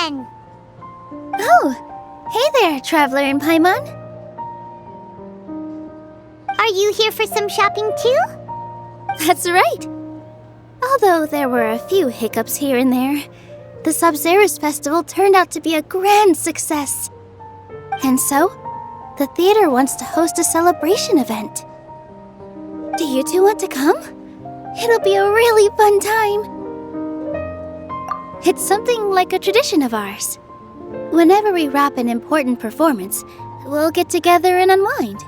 again! Oh, hey there, Traveler and Paimon. Are you here for some shopping too? That's right. Although there were a few hiccups here and there, the Sub-Zerus Festival turned out to be a grand success. And so, the theater wants to host a celebration event. Do you two want to come? It'll be a really fun time. It's something like a tradition of ours. Whenever we wrap an important performance, we'll get together and unwind.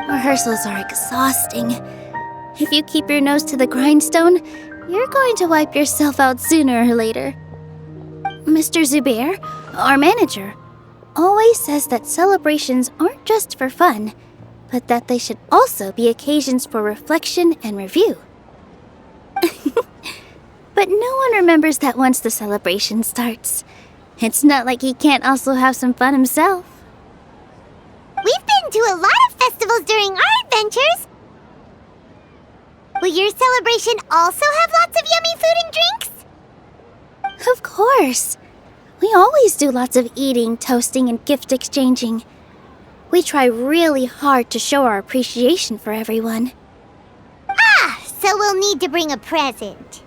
Rehearsals are exhausting. If you keep your nose to the grindstone, you're going to wipe yourself out sooner or later. Mr. Zubair, our manager, always says that celebrations aren't just for fun, but that they should also be occasions for reflection and review. But no one remembers that once the celebration starts. It's not like he can't also have some fun himself. We've been to a lot of festivals during our adventures. Will your celebration also have lots of yummy food and drinks? Of course. We always do lots of eating, toasting, and gift exchanging. We try really hard to show our appreciation for everyone. Ah, so we'll need to bring a present.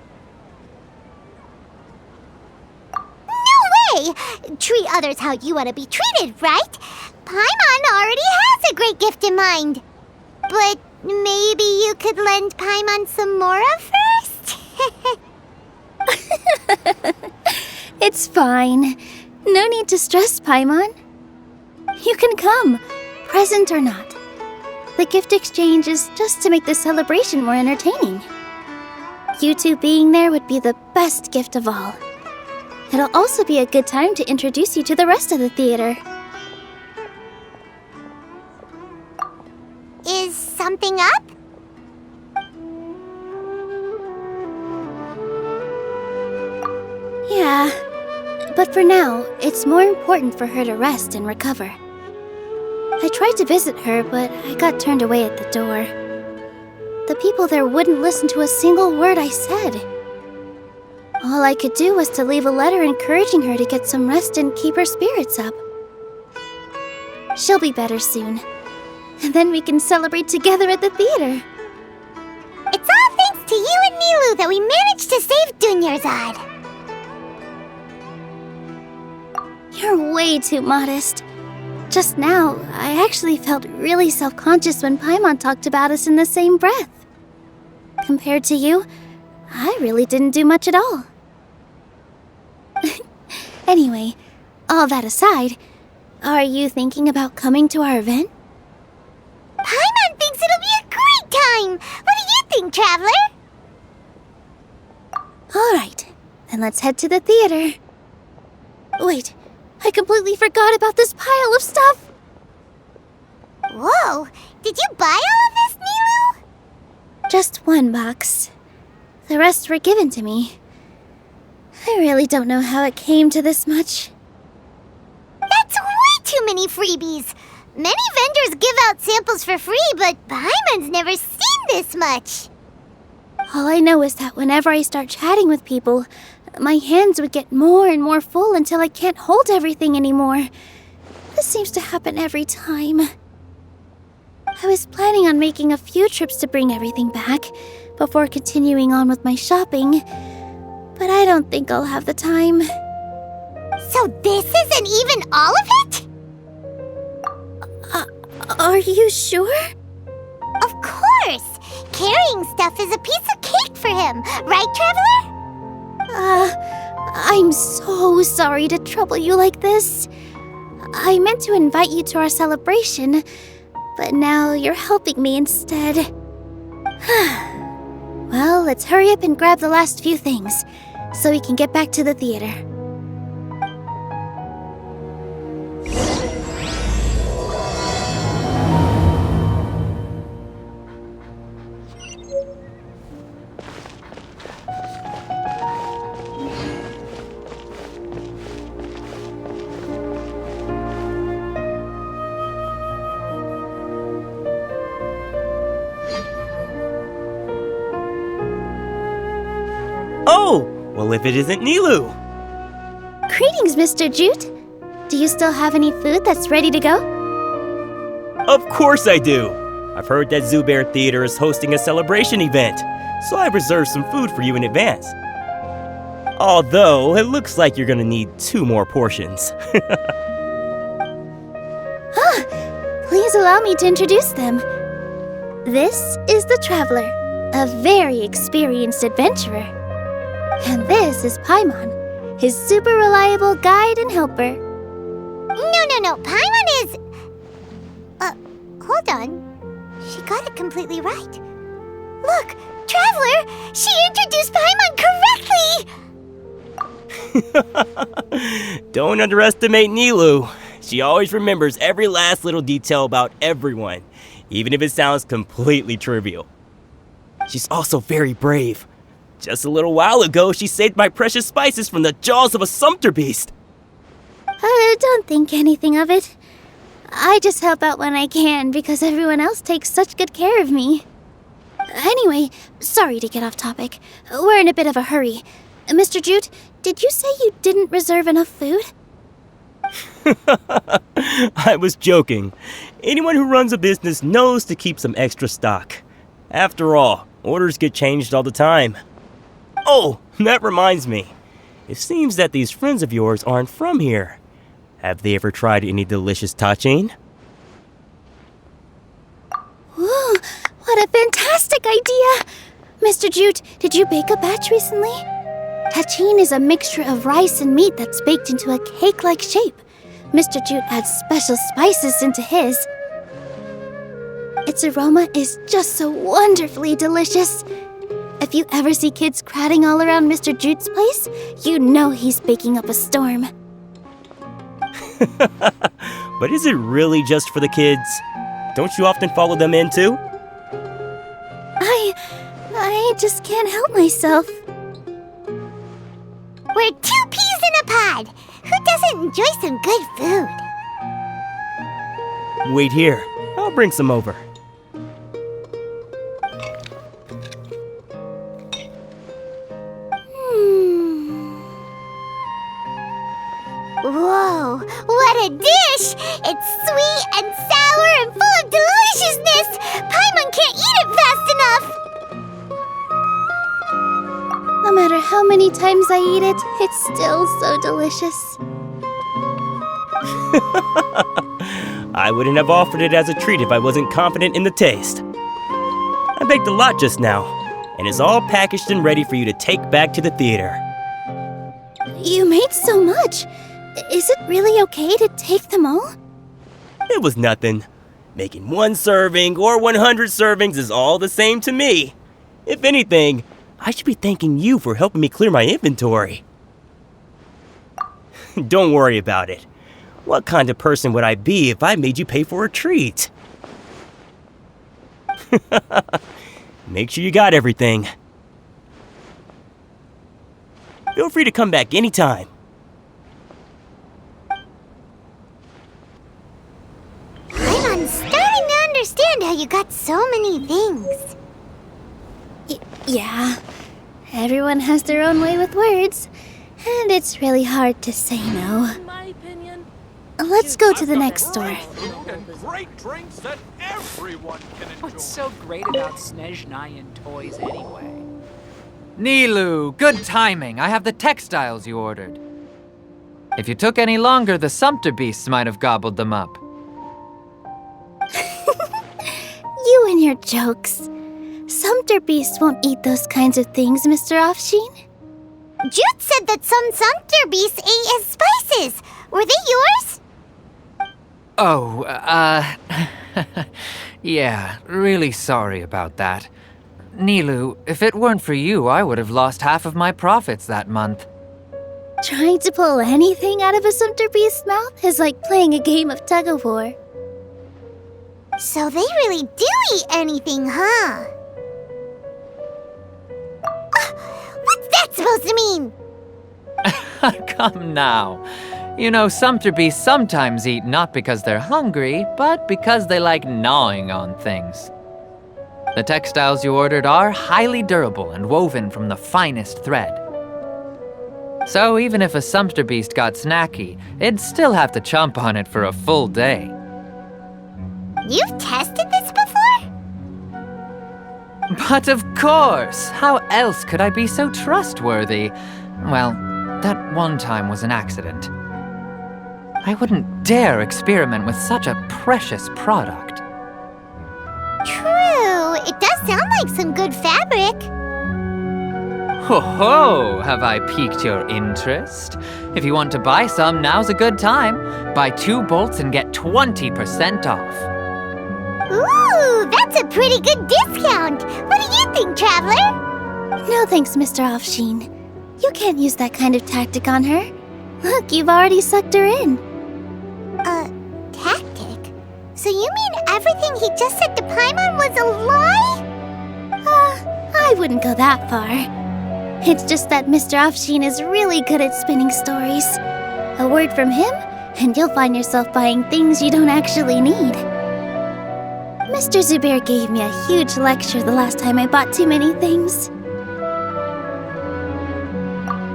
No way! Treat others how you want to be treated, right? Paimon already has a great gift in mind. But maybe you could lend Paimon some more first? It's fine. No need to stress, Paimon. You can come, present or not. The gift exchange is just to make the celebration more entertaining. You two being there would be the best gift of all. It'll also be a good time to introduce you to the rest of the theater. Is something up? Yeah, but for now, it's more important for her to rest and recover. I tried to visit her, but I got turned away at the door. The people there wouldn't listen to a single word I said. All I could do was to leave a letter encouraging her to get some rest and keep her spirits up. She'll be better soon. And then we can celebrate together at the theater. It's all thanks to you and Nilou that we managed to save Dunyarzad. You're way too modest. Just now, I actually felt really self-conscious when Paimon talked about us in the same breath. Compared to you, I really didn't do much at all. Anyway, all that aside, are you thinking about coming to our event? Paimon thinks it'll be a great time! What do you think, Traveler? Alright, then let's head to the theater. Wait, I completely forgot about this pile of stuff! Whoa! Did you buy all of this, Nilou? Just one box. The rest were given to me. I really don't know how it came to this much. That's way too many freebies! Many vendors give out samples for free, but Paimon's never seen this much. All I know is that whenever I start chatting with people, my hands would get more and more full until I can't hold everything anymore. This seems to happen every time. I was planning on making a few trips to bring everything back before continuing on with my shopping, but I don't think I'll have the time. So this isn't even all of it? Are you sure? Of course! Carrying stuff is a piece of cake for him, right, Traveler? I'm so sorry to trouble you like this. I meant to invite you to our celebration, but now you're helping me instead. Well, let's hurry up and grab the last few things, so we can get back to the theater. Oh, well if it isn't Nilou. Greetings, Mr. Jute. Do you still have any food that's ready to go? Of course I do! I've heard that Zubair Theater is hosting a celebration event, so I've reserved some food for you in advance. Although, it looks like you're gonna need 2 more portions. Please allow me to introduce them. This is the Traveler, a very experienced adventurer. And this is Paimon, his super reliable guide and helper. No. Paimon is... hold on. She got it completely right. Look, Traveler! She introduced Paimon correctly! Don't underestimate Nilou. She always remembers every last little detail about everyone, even if it sounds completely trivial. She's also very brave. Just a little while ago, she saved my precious spices from the jaws of a sumpter beast. Don't think anything of it. I just help out when I can because everyone else takes such good care of me. Anyway, sorry to get off topic. We're in a bit of a hurry. Mr. Jute, did you say you didn't reserve enough food? I was joking. Anyone who runs a business knows to keep some extra stock. After all, orders get changed all the time. Oh, that reminds me. It seems that these friends of yours aren't from here. Have they ever tried any delicious tachin? Ooh, what a fantastic idea! Mr. Jute, did you bake a batch recently? Tachin is a mixture of rice and meat that's baked into a cake-like shape. Mr. Jute adds special spices into his. Its aroma is just so wonderfully delicious. If you ever see kids crowding all around Mr. Jute's place, you know he's baking up a storm. But is it really just for the kids? Don't you often follow them in too? I just can't help myself. We're 2 peas in a pod! Who doesn't enjoy some good food? Wait here. I'll bring some over. Whoa, what a dish! It's sweet and sour and full of deliciousness! Paimon can't eat it fast enough! No matter how many times I eat it, it's still so delicious. I wouldn't have offered it as a treat if I wasn't confident in the taste. I baked a lot just now, and it's all packaged and ready for you to take back to the theater. You made so much. Is it really okay to take them all? It was nothing. Making 1 serving or 100 servings is all the same to me. If anything, I should be thanking you for helping me clear my inventory. Don't worry about it. What kind of person would I be if I made you pay for a treat? Make sure you got everything. Feel free to come back anytime. I'm starting to understand how you got so many things. Yeah, everyone has their own way with words, and it's really hard to say no. In my opinion, Let's go to the next store. Great drinks that everyone can enjoy. what's so great about Snezhnayan toys anyway? Nilou, good timing. I have the textiles you ordered. If you took any longer, the sumpter beasts might have gobbled them up. You and your jokes. Sumpter beasts won't eat those kinds of things, Mr. Offsheen. Jute said that some sumpter beasts ate his spices. Were they yours? Oh, yeah, really sorry about that. Nilou, if it weren't for you, I would have lost half of my profits that month. Trying to pull anything out of a sumpter beast's mouth is like playing a game of tug-of-war. So they really do eat anything, huh? What's that supposed to mean? Come now. You know, sumpter beasts sometimes eat not because they're hungry, but because they like gnawing on things. The textiles you ordered are highly durable and woven from the finest thread. So even if a sumpter beast got snacky, it'd still have to chomp on it for a full day. You've tested this before? But of course! How else could I be so trustworthy? Well, that one time was an accident. I wouldn't dare experiment with such a precious product. True, it does sound like some good fabric. Ho ho! Have I piqued your interest? If you want to buy some, now's a good time. Buy 2 bolts and get 20% off. Ooh, that's a pretty good discount. What do you think, Traveler? No thanks, Mr. Offsheen. You can't use that kind of tactic on her. Look, you've already sucked her in. Tactic? So you mean everything he just said to Paimon was a lie? I wouldn't go that far. It's just that Mr. Offsheen is really good at spinning stories. A word from him, and you'll find yourself buying things you don't actually need. Mr. Zubair gave me a huge lecture the last time I bought too many things.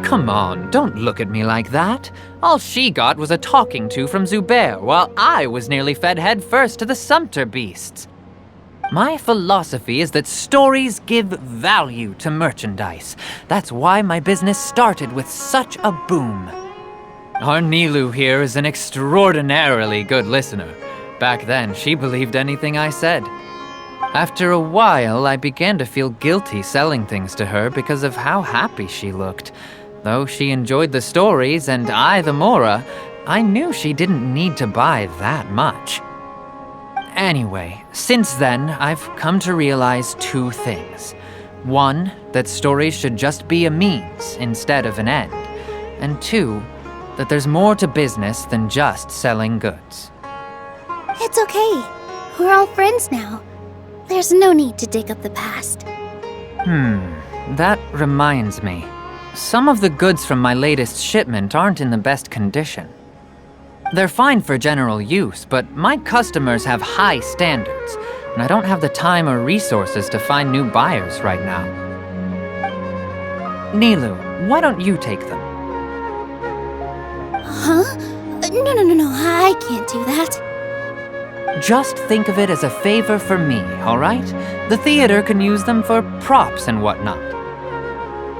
Come on, don't look at me like that. All she got was a talking to from Zubair, while I was nearly fed head first to the sumpter beasts. My philosophy is that stories give value to merchandise. That's why my business started with such a boom. Our Nilou here is an extraordinarily good listener. Back then, she believed anything I said. After a while, I began to feel guilty selling things to her because of how happy she looked. Though she enjoyed the stories and I the Mora, I knew she didn't need to buy that much. Anyway, since then, I've come to realize 2 things. 1, that stories should just be a means instead of an end. And 2, that there's more to business than just selling goods. It's okay. We're all friends now. There's no need to dig up the past. That reminds me. Some of the goods from my latest shipment aren't in the best condition. They're fine for general use, but my customers have high standards, and I don't have the time or resources to find new buyers right now. Nilou, why don't you take them? Huh? No, I can't do that. Just think of it as a favor for me, all right? The theater can use them for props and whatnot.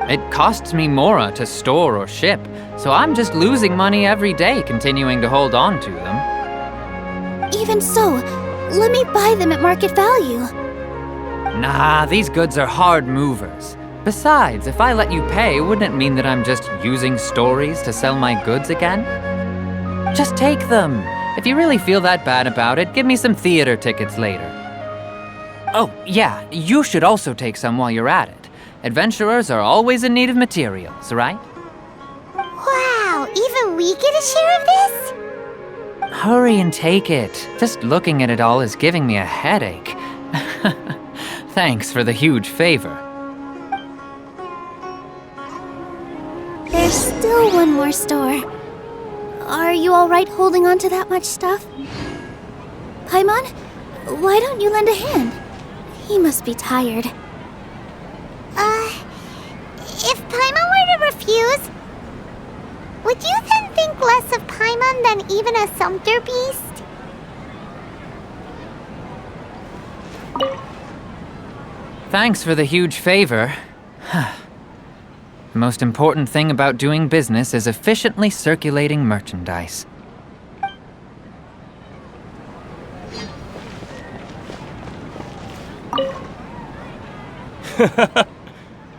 It costs me Mora to store or ship, so I'm just losing money every day continuing to hold on to them. Even so, let me buy them at market value. Nah, these goods are hard movers. Besides, if I let you pay, wouldn't it mean that I'm just using stories to sell my goods again? Just take them. If you really feel that bad about it, give me some theater tickets later. Oh, yeah, you should also take some while you're at it. Adventurers are always in need of materials, right? Wow, even we get a share of this? Hurry and take it. Just looking at it all is giving me a headache. Thanks for the huge favor. There's still one more store. Are you all right holding on to that much stuff? Paimon, why don't you lend a hand? He must be tired. If Paimon were to refuse, would you then think less of Paimon than even a sumpter beast? Thanks for the huge favor. The most important thing about doing business is efficiently circulating merchandise.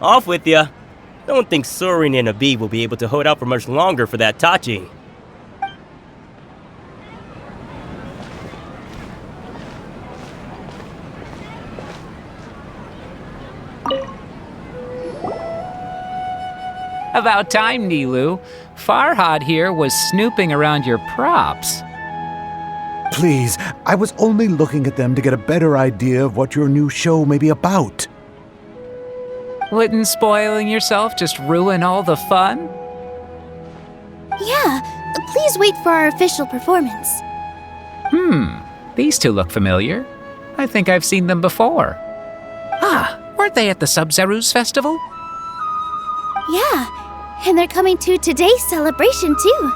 Off with ya. Don't think Sorin and Abib will be able to hold out for much longer for that Tachi. About time, Nilou. Farhad here was snooping around your props. Please, I was only looking at them to get a better idea of what your new show may be about. Wouldn't spoiling yourself just ruin all the fun? Yeah, please wait for our official performance. These 2 look familiar. I think I've seen them before. Weren't they at the Sub-Zeru's festival? Yeah, And they're coming to today's celebration, too.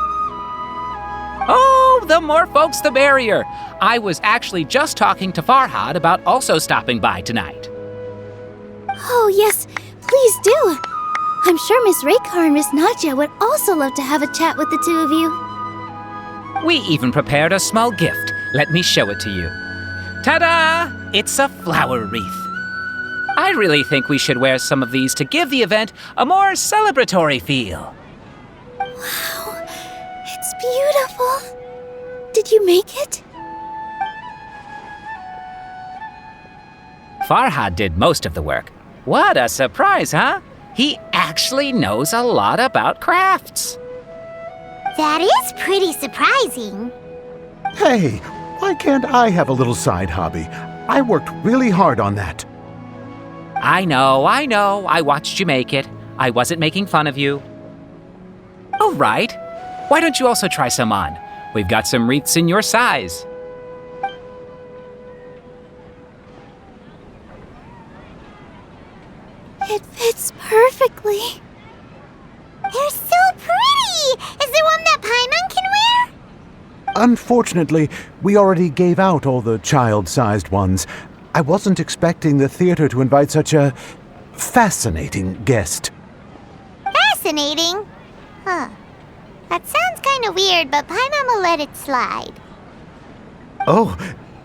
Oh, the more folks, the merrier. I was actually just talking to Farhad about also stopping by tonight. Oh, yes, please do. I'm sure Miss Raykar and Miss Nadja would also love to have a chat with the two of you. We even prepared a small gift. Let me show it to you. Ta-da! It's a flower wreath. I really think we should wear some of these to give the event a more celebratory feel. Wow, it's beautiful. Did you make it? Farhad did most of the work. What a surprise, huh? He actually knows a lot about crafts. That is pretty surprising. Hey, why can't I have a little side hobby? I worked really hard on that. I know. I watched you make it. I wasn't making fun of you. Oh, right. Why don't you also try some on? We've got some wreaths in your size. It fits perfectly. They're so pretty! Is there one that Paimon can wear? Unfortunately, we already gave out all the child-sized ones. I wasn't expecting the theater to invite such a fascinating guest. Fascinating? Huh. That sounds kind of weird, but Paimon will let it slide. Oh,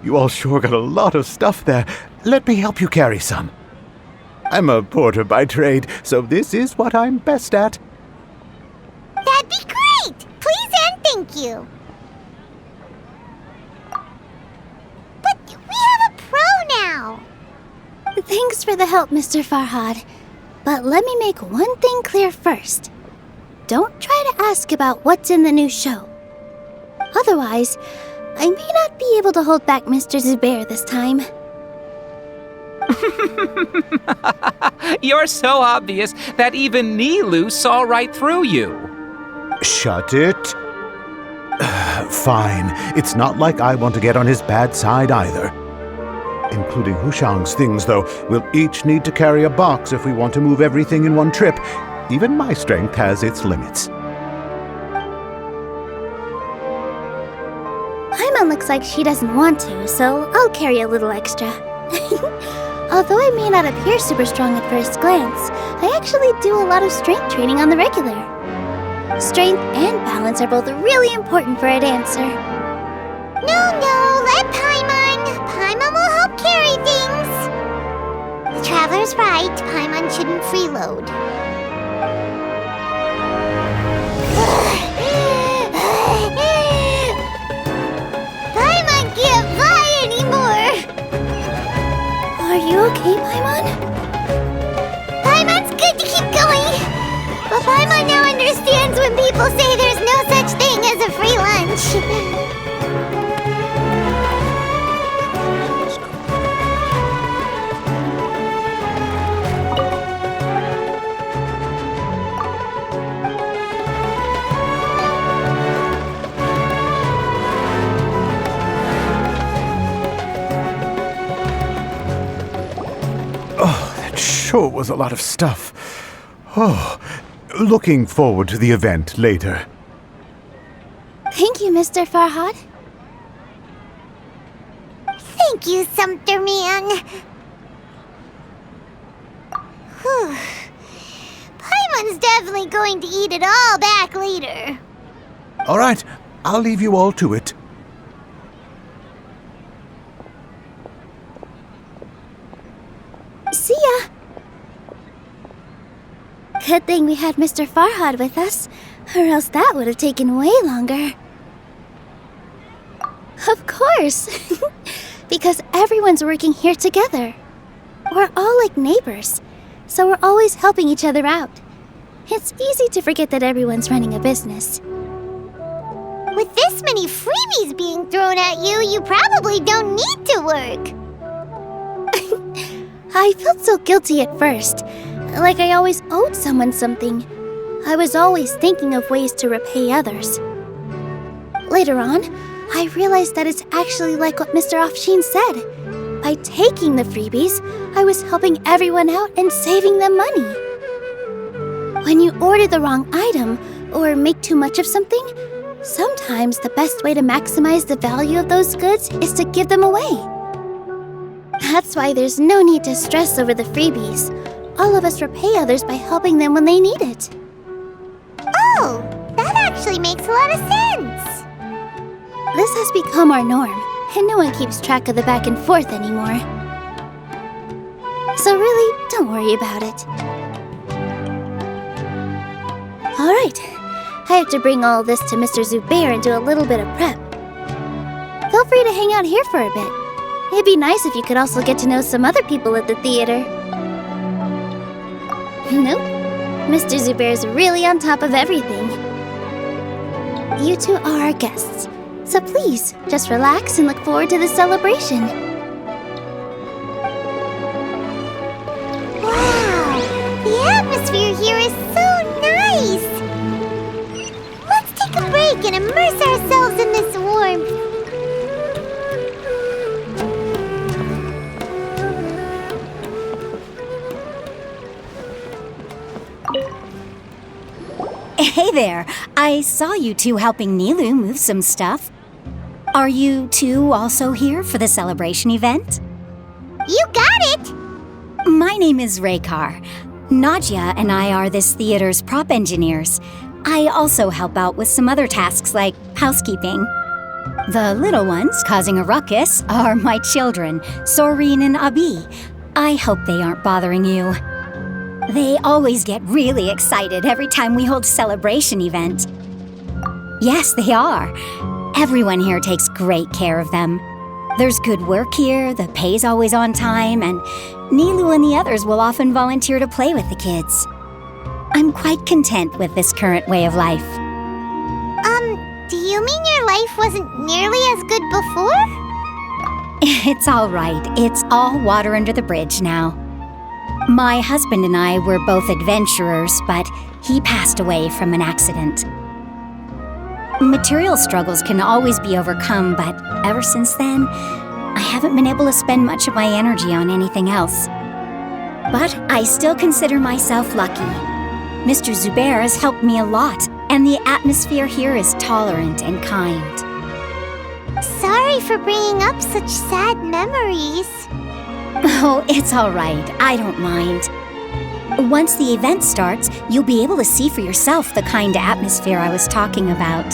you all sure got a lot of stuff there. Let me help you carry some. I'm a porter by trade, so this is what I'm best at. That'd be great! Please and thank you. But we have a pro now. Thanks for the help, Mr. Farhad. But let me make one thing clear first. Don't try to ask about what's in the new show. Otherwise, I may not be able to hold back Mr. Zubair this time. You're so obvious that even Nilou saw right through you. Shut it. Fine. It's not like I want to get on his bad side either. Including Hushang's things, though, we'll each need to carry a box if we want to move everything in one trip. Even my strength has its limits. Paimon looks like she doesn't want to, so I'll carry a little extra. Although I may not appear super strong at first glance, I actually do a lot of strength training on the regular. Strength and balance are both really important for a dancer. No, let Paimon. Paimon will help carry things. The Traveler's right. Paimon shouldn't freeload. Paimon can't fly anymore. Are you okay, Paimon? Paimon's good to keep going. But Paimon now understands when people say there's no such thing as a free lunch. Sure was a lot of stuff. Oh, looking forward to the event later. Thank you, Mr. Farhad. Thank you, Sumpter Man. Whew. Paimon's definitely going to eat it all back later. All right, I'll leave you all to it. See ya! Good thing we had Mr. Farhad with us, or else that would have taken way longer. Of course! Because everyone's working here together. We're all like neighbors, so we're always helping each other out. It's easy to forget that everyone's running a business. With this many freebies being thrown at you, you probably don't need to work. I felt so guilty at first, like I always owed someone something. I was always thinking of ways to repay others. Later on, I realized that it's actually like what Mr. Afshin said. By taking the freebies, I was helping everyone out and saving them money. When you order the wrong item or make too much of something, sometimes the best way to maximize the value of those goods is to give them away. That's why there's no need to stress over the freebies. All of us repay others by helping them when they need it. Oh, that actually makes a lot of sense. This has become our norm, and no one keeps track of the back and forth anymore. So really, don't worry about it. Alright, I have to bring all this to Mr. Zubair and do a little bit of prep. Feel free to hang out here for a bit. It'd be nice if you could also get to know some other people at the theater. Nope. Mr. Zubair's really on top of everything. You two are our guests, so please, just relax and look forward to the celebration. Wow, the atmosphere here is so nice. Let's take a break and immerse ourselves in this warmth. Hey there! I saw you two helping Nilou move some stuff. Are you two also here for the celebration event? You got it! My name is Raykar. Nadia and I are this theater's prop engineers. I also help out with some other tasks like housekeeping. The little ones causing a ruckus are my children, Soreen and Abi. I hope they aren't bothering you. They always get really excited every time we hold a celebration event. Yes, they are. Everyone here takes great care of them. There's good work here, the pay's always on time, and Nilou and the others will often volunteer to play with the kids. I'm quite content with this current way of life. Do you mean your life wasn't nearly as good before? It's all right. It's all water under the bridge now. My husband and I were both adventurers, but he passed away from an accident. Material struggles can always be overcome, but ever since then, I haven't been able to spend much of my energy on anything else. But I still consider myself lucky. Mr. Zubair has helped me a lot, and the atmosphere here is tolerant and kind. Sorry for bringing up such sad memories. Oh, it's all right. I don't mind. Once the event starts, you'll be able to see for yourself the kind of atmosphere I was talking about.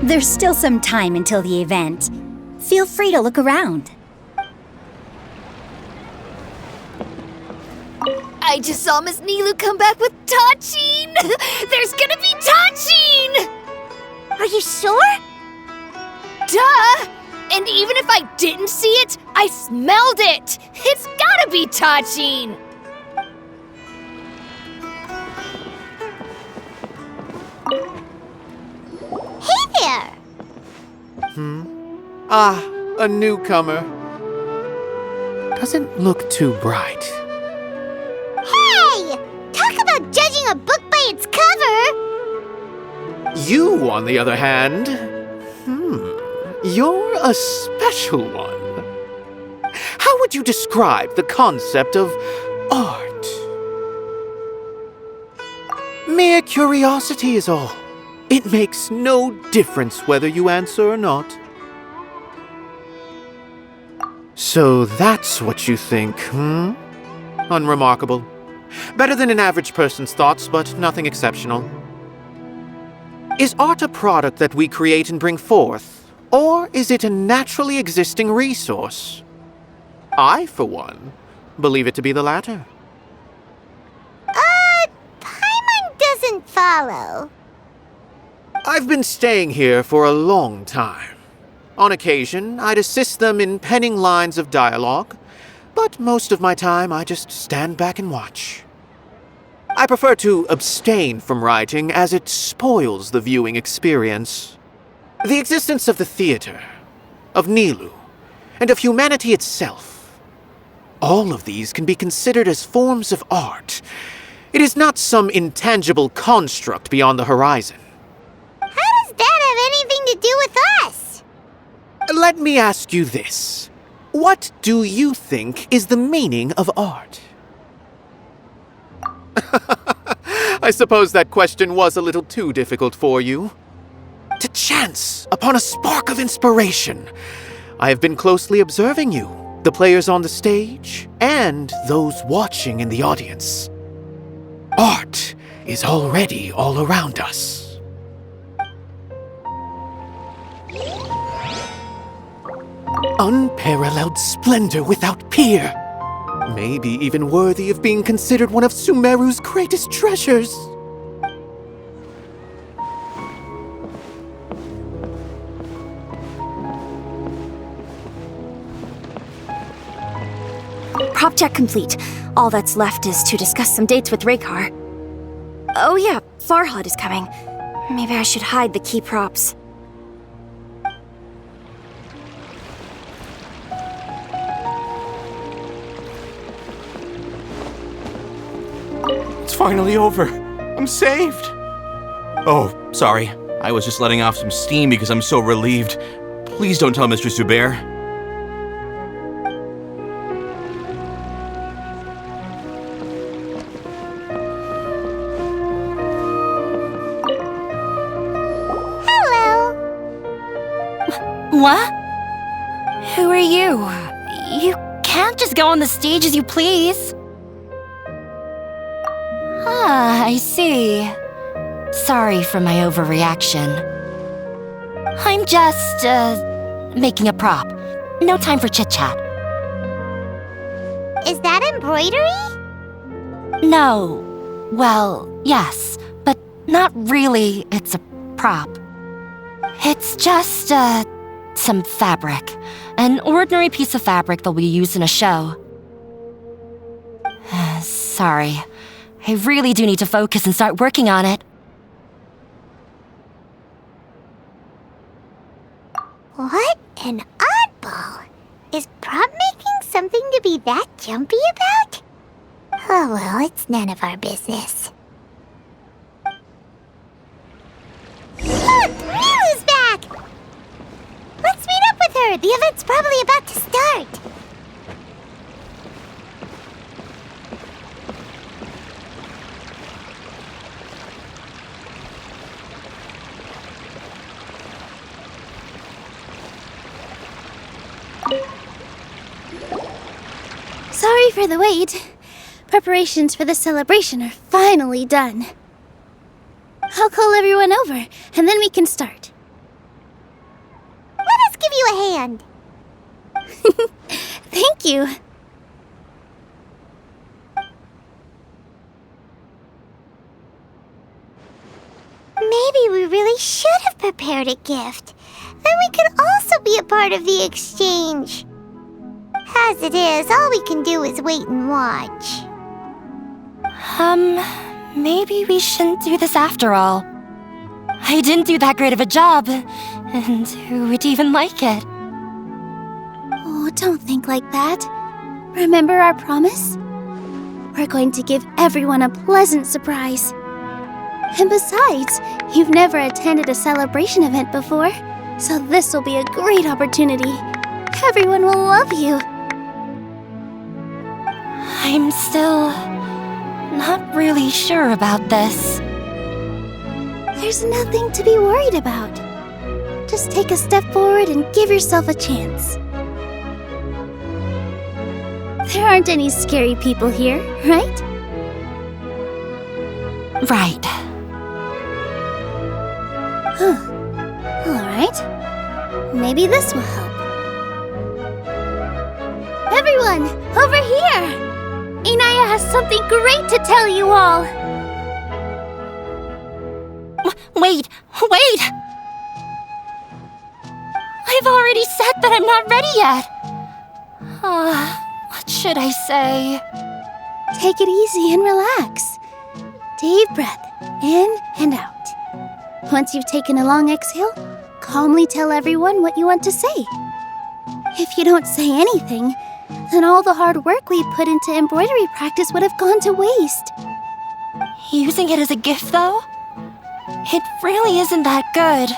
There's still some time until the event. Feel free to look around. I just saw Miss Nilou come back with Tachin! There's gonna be Tachin! Are you sure? Duh! And even if I didn't see it, I smelled it! It's gotta be Tachin! Hey there! Ah, a newcomer. Doesn't look too bright. Hey! Talk about judging a book by its cover! You, on the other hand, you're a special one. How would you describe the concept of art? Mere curiosity is all. It makes no difference whether you answer or not. So that's what you think, Unremarkable. Better than an average person's thoughts, but nothing exceptional. Is art a product that we create and bring forth, or is it a naturally existing resource? I, for one, believe it to be the latter. Paimon doesn't follow. I've been staying here for a long time. On occasion, I'd assist them in penning lines of dialogue, but most of my time I just stand back and watch. I prefer to abstain from writing as it spoils the viewing experience. The existence of the theater, of Nilou, and of humanity itself. All of these can be considered as forms of art. It is not some intangible construct beyond the horizon. How does that have anything to do with us? Let me ask you this. What do you think is the meaning of art? I suppose that question was a little too difficult for you. To chance upon a spark of inspiration. I have been closely observing you, the players on the stage, and those watching in the audience. Art is already all around us. Unparalleled splendor without peer. Maybe even worthy of being considered one of Sumeru's greatest treasures. Prop check complete. All that's left is to discuss some dates with Raykar. Oh yeah, Farhad is coming. Maybe I should hide the key props. It's finally over. I'm saved. Oh, sorry. I was just letting off some steam because I'm so relieved. Please don't tell Mr. Zubair. What? Who are you? You can't just go on the stage as you please. Ah, I see. Sorry for my overreaction. I'm just, making a prop. No time for chit-chat. Is that embroidery? No. Well, yes, but not really. It's a prop. It's just, some fabric. An ordinary piece of fabric that we use in a show. Sorry. I really do need to focus and start working on it. What an oddball! Is prop making something to be that jumpy about? Oh well, it's none of our business. Look! Nilou's back! Let's meet up with her! The event's probably about to start! Sorry for the wait. Preparations for the celebration are finally done. I'll call everyone over, and then we can start. Let us give you a hand! Thank you. Maybe we really should have prepared a gift. Then we could also be a part of the exchange. As it is, all we can do is wait and watch. Maybe we shouldn't do this after all. I didn't do that great of a job, and who would even like it? Oh, don't think like that. Remember our promise? We're going to give everyone a pleasant surprise. And besides, you've never attended a celebration event before, so this will be a great opportunity. Everyone will love you. I'm still not really sure about this. There's nothing to be worried about. Just take a step forward and give yourself a chance. There aren't any scary people here, right? Right. Huh. Alright. Maybe this will help. Everyone, over here! Inaya has something great to tell you all! Wait! I've already said that I'm not ready yet! What should I say? Take it easy and relax. Deep breath, in and out. Once you've taken a long exhale, calmly tell everyone what you want to say. If you don't say anything, then all the hard work we put into embroidery practice would have gone to waste. Using it as a gift, though? It really isn't that good.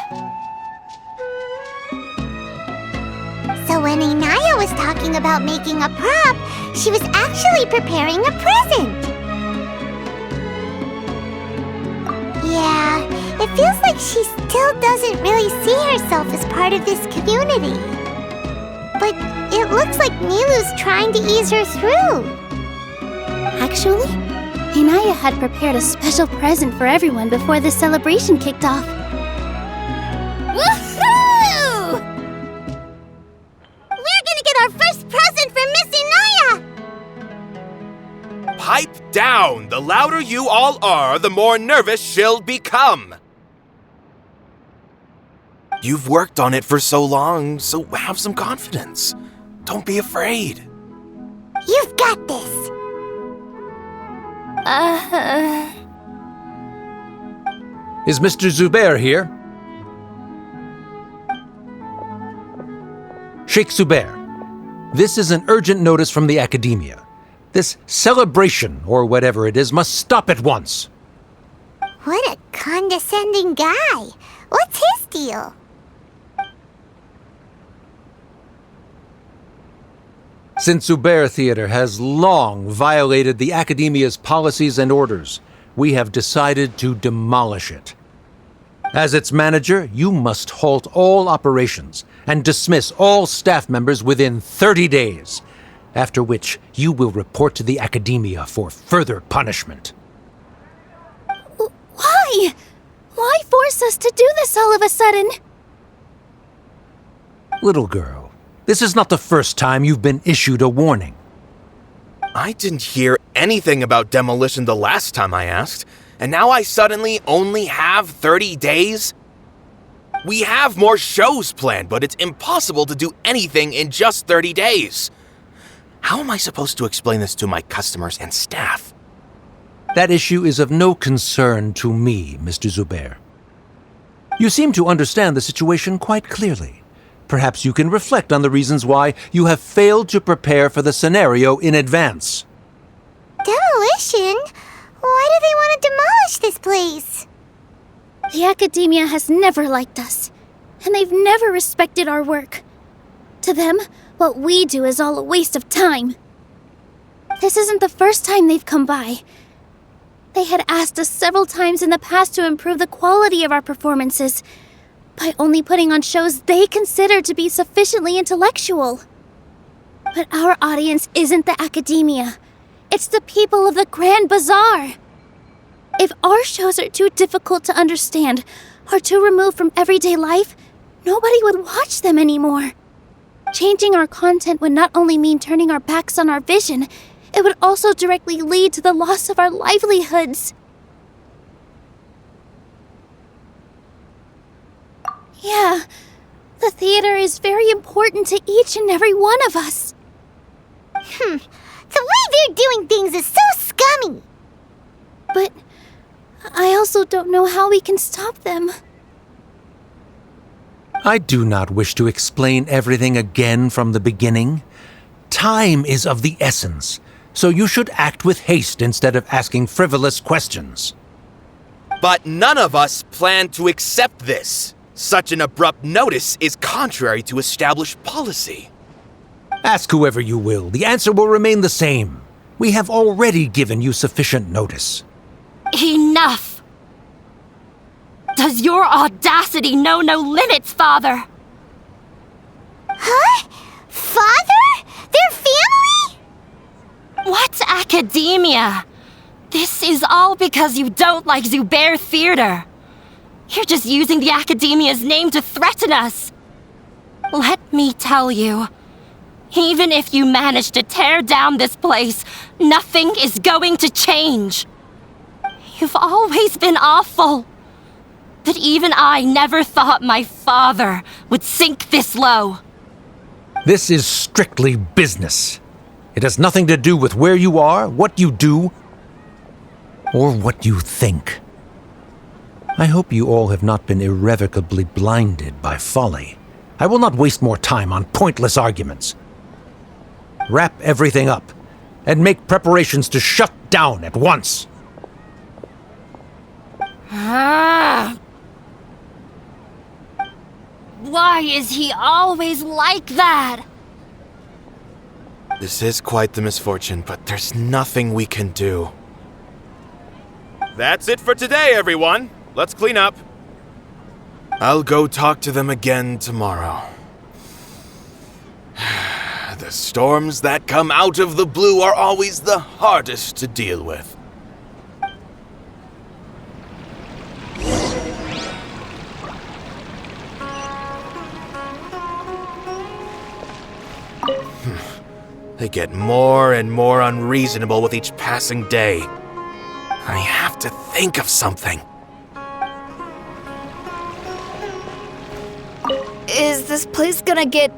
So when Inaya was talking about making a prop, she was actually preparing a present. Yeah, it feels like she still doesn't really see herself as part of this community. But it looks like Nilou's trying to ease her through. Actually, Inaya had prepared a special present for everyone before the celebration kicked off. Woohoo! We're gonna get our first present from Miss Inaya! Pipe down! The louder you all are, the more nervous she'll become. You've worked on it for so long, so have some confidence. Don't be afraid. You've got this. Is Mr. Zubair here? Sheikh Zubair, this is an urgent notice from the Academia. This celebration, or whatever it is, must stop at once. What a condescending guy. What's his deal? Since Zubair Theater has long violated the Academia's policies and orders, we have decided to demolish it. As its manager, you must halt all operations and dismiss all staff members within 30 days, after which you will report to the Academia for further punishment. Why? Why force us to do this all of a sudden? Little girl, this is not the first time you've been issued a warning. I didn't hear anything about demolition the last time I asked, and now I suddenly only have 30 days? We have more shows planned, but it's impossible to do anything in just 30 days. How am I supposed to explain this to my customers and staff? That issue is of no concern to me, Mr. Zubair. You seem to understand the situation quite clearly. Perhaps you can reflect on the reasons why you have failed to prepare for the scenario in advance. Demolition? Why do they want to demolish this place? The Academia has never liked us, and they've never respected our work. To them, what we do is all a waste of time. This isn't the first time they've come by. They had asked us several times in the past to improve the quality of our performances by only putting on shows they consider to be sufficiently intellectual. But our audience isn't the Academia. It's the people of the Grand Bazaar. If our shows are too difficult to understand or too removed from everyday life, nobody would watch them anymore. Changing our content would not only mean turning our backs on our vision, it would also directly lead to the loss of our livelihoods. Yeah, the theater is very important to each and every one of us. The way they're doing things is so scummy. But I also don't know how we can stop them. I do not wish to explain everything again from the beginning. Time is of the essence, so you should act with haste instead of asking frivolous questions. But none of us plan to accept this. Such an abrupt notice is contrary to established policy. Ask whoever you will, the answer will remain the same. We have already given you sufficient notice. Enough! Does your audacity know no limits, Father? Huh? Father? Their family? What academia? This is all because you don't like Zubair Theater. You're just using the Academia's name to threaten us. Let me tell you, even if you manage to tear down this place, nothing is going to change. You've always been awful. But even I never thought my father would sink this low. This is strictly business. It has nothing to do with where you are, what you do, or what you think. I hope you all have not been irrevocably blinded by folly. I will not waste more time on pointless arguments. Wrap everything up, and make preparations to shut down at once. Why is he always like that? This is quite the misfortune, but there's nothing we can do. That's it for today, everyone. Let's clean up. I'll go talk to them again tomorrow. The storms that come out of the blue are always the hardest to deal with. They get more and more unreasonable with each passing day. I have to think of something. Is this place gonna get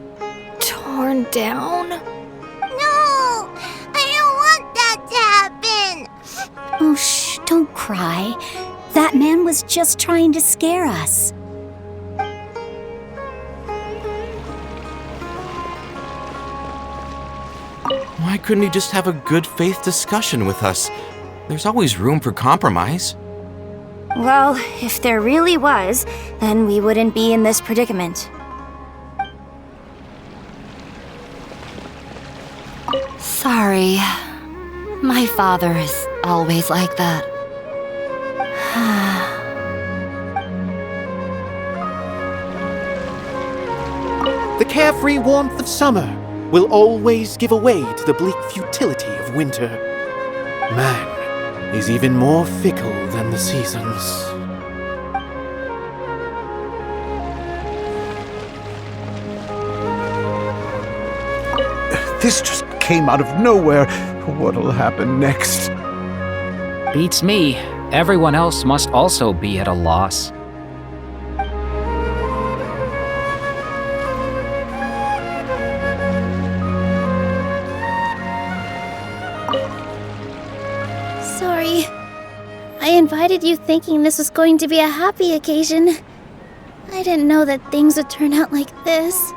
torn down? No! I don't want that to happen! Oh, shh, don't cry. That man was just trying to scare us. Why couldn't he just have a good faith discussion with us? There's always room for compromise. Well, if there really was, then we wouldn't be in this predicament. Sorry. My father is always like that. The carefree warmth of summer will always give way to the bleak futility of winter. Man is even more fickle than the seasons. This just came out of nowhere. What'll happen next? Beats me. Everyone else must also be at a loss. Sorry. I invited you thinking this was going to be a happy occasion. I didn't know that things would turn out like this.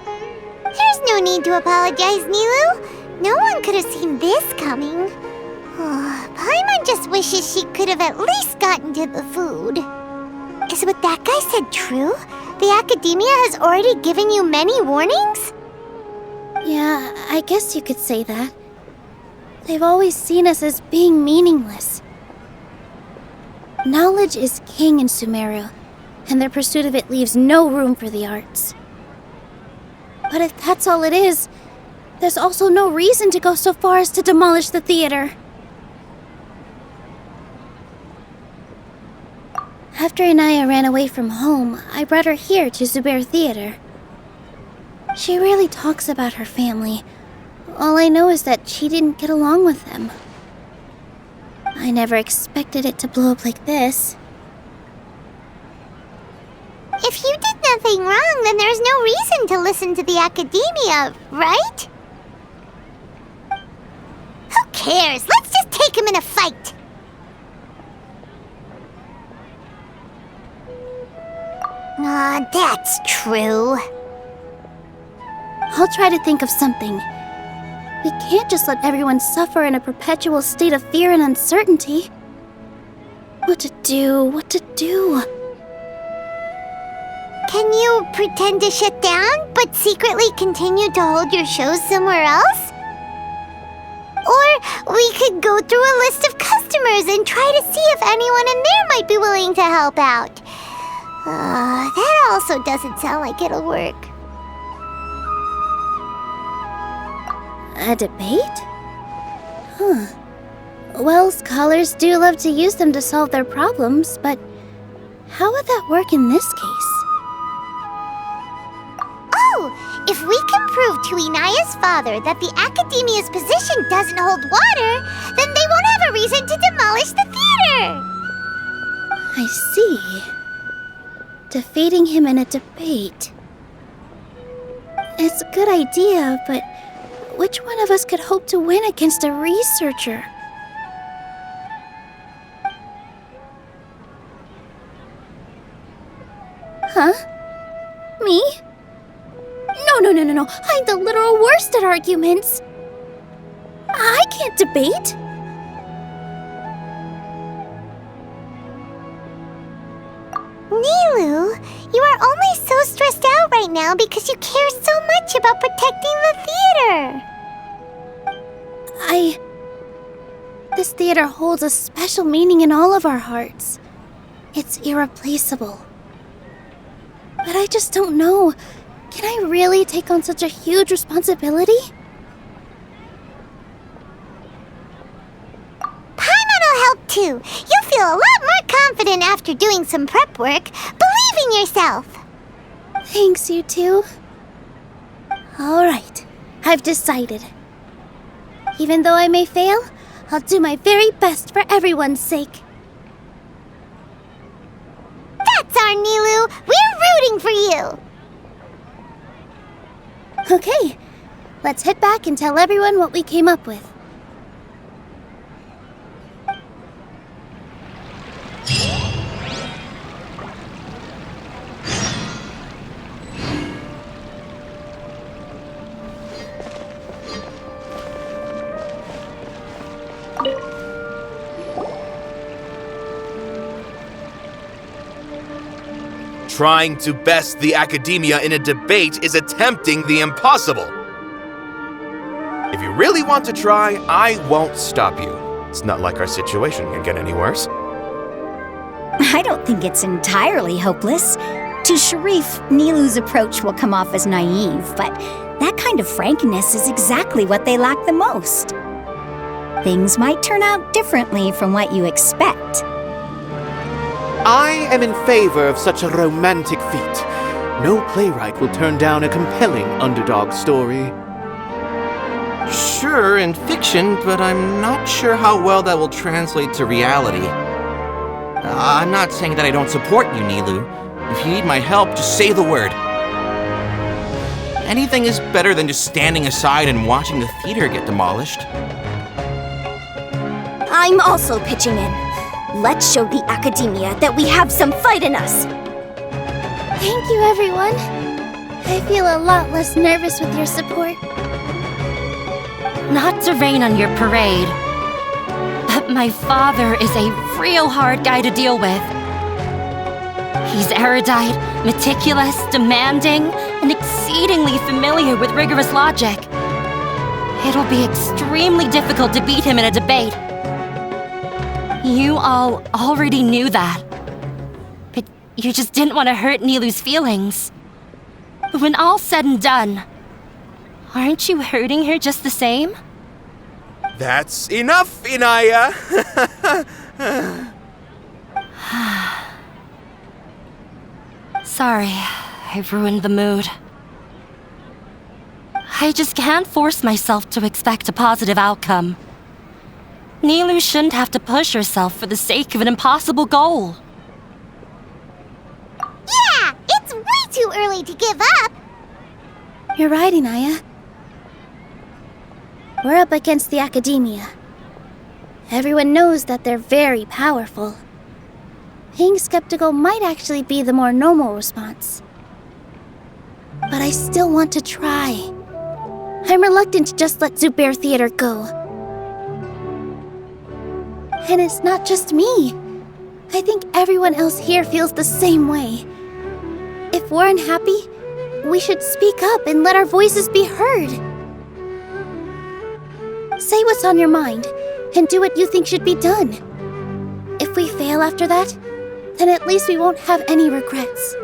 There's no need to apologize, Nilou. No one could have seen this coming. Paimon just wishes she could have at least gotten to the food. Is what that guy said true? The Academia has already given you many warnings? Yeah, I guess you could say that. They've always seen us as being meaningless. Knowledge is king in Sumeru, and their pursuit of it leaves no room for the arts. But if that's all it is, there's also no reason to go so far as to demolish the theater. After Inaya ran away from home, I brought her here to Zubair Theater. She rarely talks about her family. All I know is that she didn't get along with them. I never expected it to blow up like this. If you did nothing wrong, then there's no reason to listen to the Academia, right? Who cares? Let's just take him in a fight! That's true. I'll try to think of something. We can't just let everyone suffer in a perpetual state of fear and uncertainty. What to do? Can you pretend to shut down, but secretly continue to hold your shows somewhere else? Or we could go through a list of customers and try to see if anyone in there might be willing to help out. That also doesn't sound like it'll work. A debate? Huh. Well, scholars do love to use them to solve their problems, but how would that work in this case? Oh, if we can prove to Inaya's father that the Academia's position doesn't hold water, then they won't have a reason to demolish the theater! I see. Defeating him in a debate. It's a good idea, but which one of us could hope to win against a researcher? Huh? Me? No. I'm the literal worst at arguments. I can't debate. Nilou, you are only so stressed right now because you care so much about protecting the theater. This theater holds a special meaning in all of our hearts. It's irreplaceable. But I just don't know. Can I really take on such a huge responsibility? Paimon will help too. You'll feel a lot more confident after doing some prep work. Believe in yourself. Thanks, you two. Alright, I've decided. Even though I may fail, I'll do my very best for everyone's sake. That's our Nilou. We're rooting for you. Okay, let's head back and tell everyone what we came up with. Trying to best the academia in a debate is attempting the impossible. If you really want to try, I won't stop you. It's not like our situation can get any worse. I don't think it's entirely hopeless. To Sharif, Nilou's approach will come off as naive, but that kind of frankness is exactly what they lack the most. Things might turn out differently from what you expect. I am in favor of such a romantic feat. No playwright will turn down a compelling underdog story. Sure, in fiction, but I'm not sure how well that will translate to reality. I'm not saying that I don't support you, Nilou. If you need my help, just say the word. Anything is better than just standing aside and watching the theater get demolished. I'm also pitching in. Let's show the academia that we have some fight in us. Thank you, everyone. I feel a lot less nervous with your support. Not to rain on your parade, but my father is a real hard guy to deal with. He's erudite, meticulous, demanding, and exceedingly familiar with rigorous logic. It'll be extremely difficult to beat him in a debate. You all already knew that. But you just didn't want to hurt Nilou's feelings. But when all's said and done, aren't you hurting her just the same? That's enough, Inaya! Sorry, I've ruined the mood. I just can't force myself to expect a positive outcome. Nilou shouldn't have to push herself for the sake of an impossible goal. Yeah, it's way too early to give up. You're right, Inaya. We're up against the academia. Everyone knows that they're very powerful. Being skeptical might actually be the more normal response. But I still want to try. I'm reluctant to just let Zubair Theater go. And it's not just me. I think everyone else here feels the same way. If we're unhappy, we should speak up and let our voices be heard. Say what's on your mind, and do what you think should be done. If we fail after that, then at least we won't have any regrets.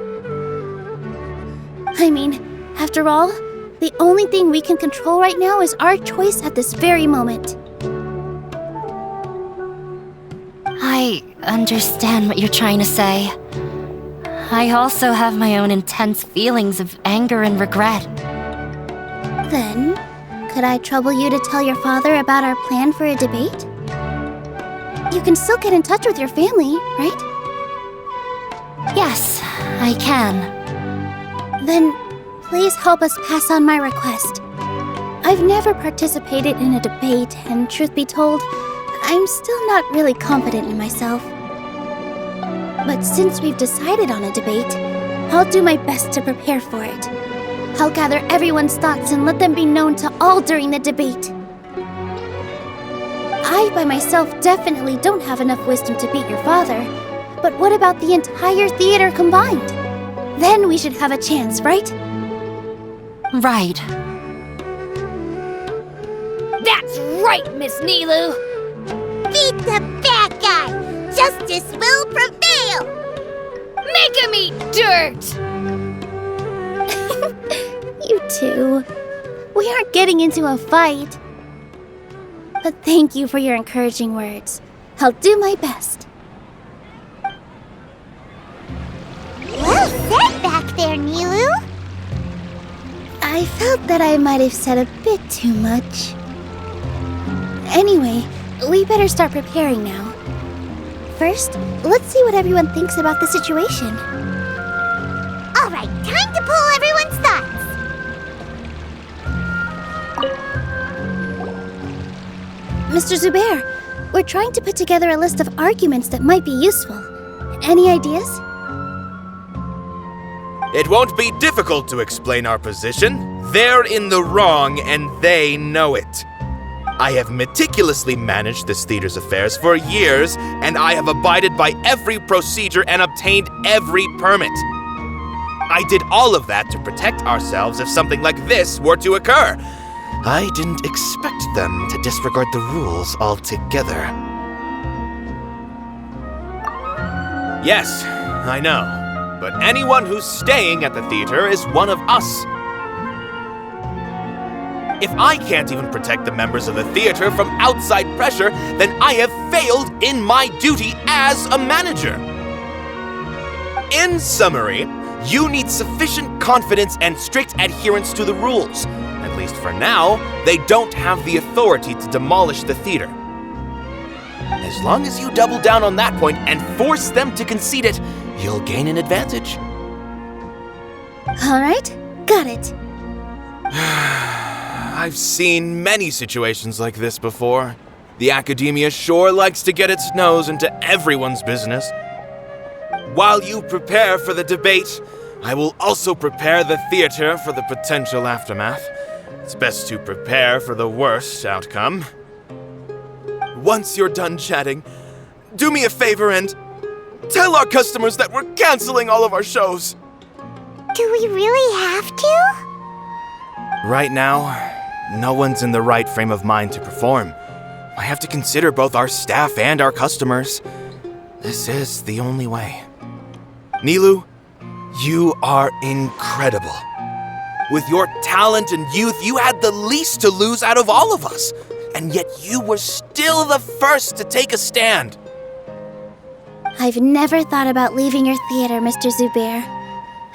I mean, after all, the only thing we can control right now is our choice at this very moment. I understand what you're trying to say. I also have my own intense feelings of anger and regret. Then, could I trouble you to tell your father about our plan for a debate? You can still get in touch with your family, right? Yes, I can. Then, please help us pass on my request. I've never participated in a debate, and truth be told, I'm still not really confident in myself. But since we've decided on a debate, I'll do my best to prepare for it. I'll gather everyone's thoughts and let them be known to all during the debate. I, by myself, definitely don't have enough wisdom to beat your father. But what about the entire theater combined? Then we should have a chance, right? Right. That's right, Miss Nilou! Beat the bad guy! Justice will prevail! Make him eat dirt! You two. We aren't getting into a fight. But thank you for your encouraging words. I'll do my best. Well said back there, Nilou. I felt that I might have said a bit too much. Anyway, we better start preparing now. First, let's see what everyone thinks about the situation. All right, time to pull everyone's thoughts. Mr. Zubair, we're trying to put together a list of arguments that might be useful. Any ideas? It won't be difficult to explain our position. They're in the wrong, and they know it. I have meticulously managed this theater's affairs for years, and I have abided by every procedure and obtained every permit. I did all of that to protect ourselves if something like this were to occur. I didn't expect them to disregard the rules altogether. Yes, I know. But anyone who's staying at the theater is one of us. If I can't even protect the members of the theater from outside pressure, then I have failed in my duty as a manager. In summary, you need sufficient confidence and strict adherence to the rules. At least for now, they don't have the authority to demolish the theater. As long as you double down on that point and force them to concede it, you'll gain an advantage. All right, got it. I've seen many situations like this before. The academia sure likes to get its nose into everyone's business. While you prepare for the debate, I will also prepare the theater for the potential aftermath. It's best to prepare for the worst outcome. Once you're done chatting, do me a favor and tell our customers that we're canceling all of our shows. Do we really have to? Right now, no one's in the right frame of mind to perform. I have to consider both our staff and our customers. This is the only way. Nilou, you are incredible. With your talent and youth, you had the least to lose out of all of us. And yet you were still the first to take a stand. I've never thought about leaving your theater, Mr. Zubair.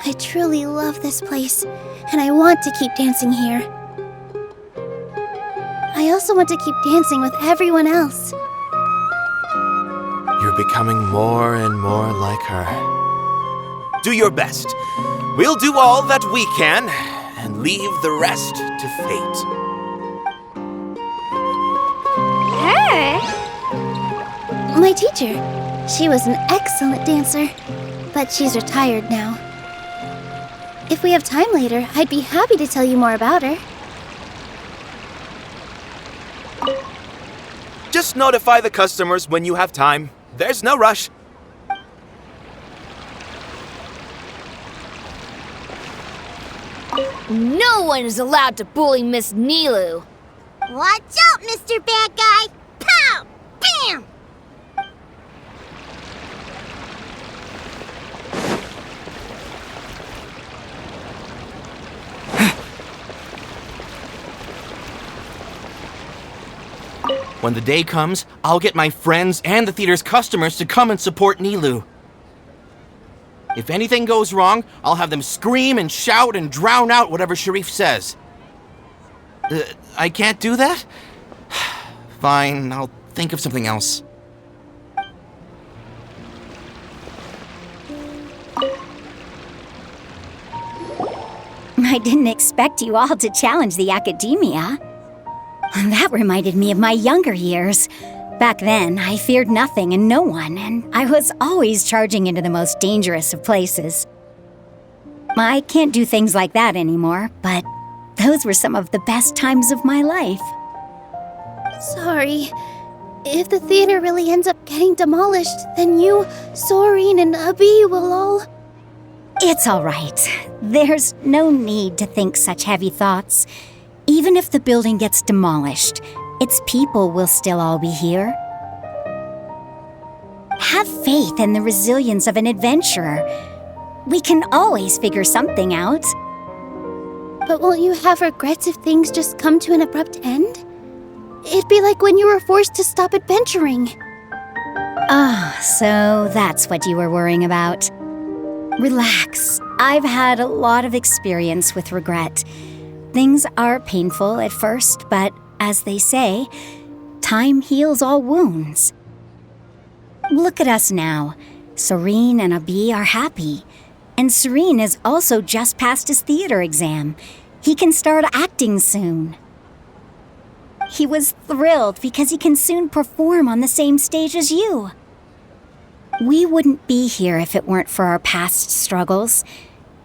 I truly love this place, and I want to keep dancing here. I also want to keep dancing with everyone else. You're becoming more and more like her. Do your best. We'll do all that we can, and leave the rest to fate. Her? My teacher. She was an excellent dancer, but she's retired now. If we have time later, I'd be happy to tell you more about her. Just notify the customers when you have time. There's no rush. No one is allowed to bully Miss Nilou. Watch out, Mr. Bad Guy! Pow! Bam! When the day comes, I'll get my friends and the theater's customers to come and support Nilou. If anything goes wrong, I'll have them scream and shout and drown out whatever Sharif says. I can't do that? Fine, I'll think of something else. I didn't expect you all to challenge the academia. That reminded me of my younger years. Back then, I feared nothing and no one, and I was always charging into the most dangerous of places. I can't do things like that anymore, but those were some of the best times of my life. Sorry. If the theater really ends up getting demolished, then you, Soren, and Abi will all... It's all right. There's no need to think such heavy thoughts. Even if the building gets demolished, its people will still all be here. Have faith in the resilience of an adventurer. We can always figure something out. But won't you have regrets if things just come to an abrupt end? It'd be like when you were forced to stop adventuring. Ah, so that's what you were worrying about. Relax. I've had a lot of experience with regret. Things are painful at first, but as they say, time heals all wounds. Look at us now. Serene and Abi are happy. And Serene has also just passed his theater exam. He can start acting soon. He was thrilled because he can soon perform on the same stage as you. We wouldn't be here if it weren't for our past struggles.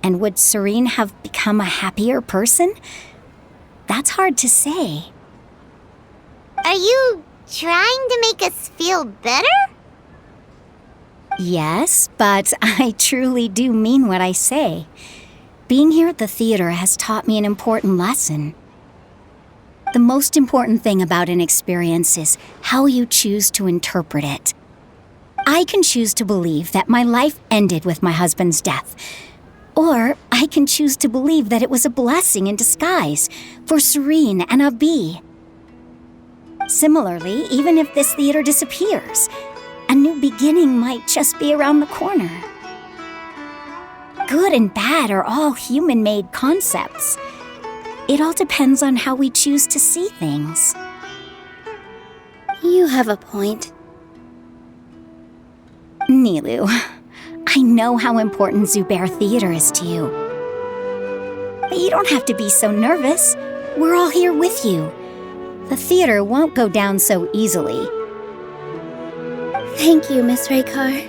And would Serene have become a happier person? That's hard to say. Are you trying to make us feel better? Yes, but I truly do mean what I say. Being here at the theater has taught me an important lesson. The most important thing about an experience is how you choose to interpret it. I can choose to believe that my life ended with my husband's death. Or I can choose to believe that it was a blessing in disguise for Serene and Abi. Similarly, even if this theater disappears, a new beginning might just be around the corner. Good and bad are all human-made concepts. It all depends on how we choose to see things. You have a point. Nilou, I know how important Zubair Theater is to you. But you don't have to be so nervous. We're all here with you. The theater won't go down so easily. Thank you, Miss Raykar.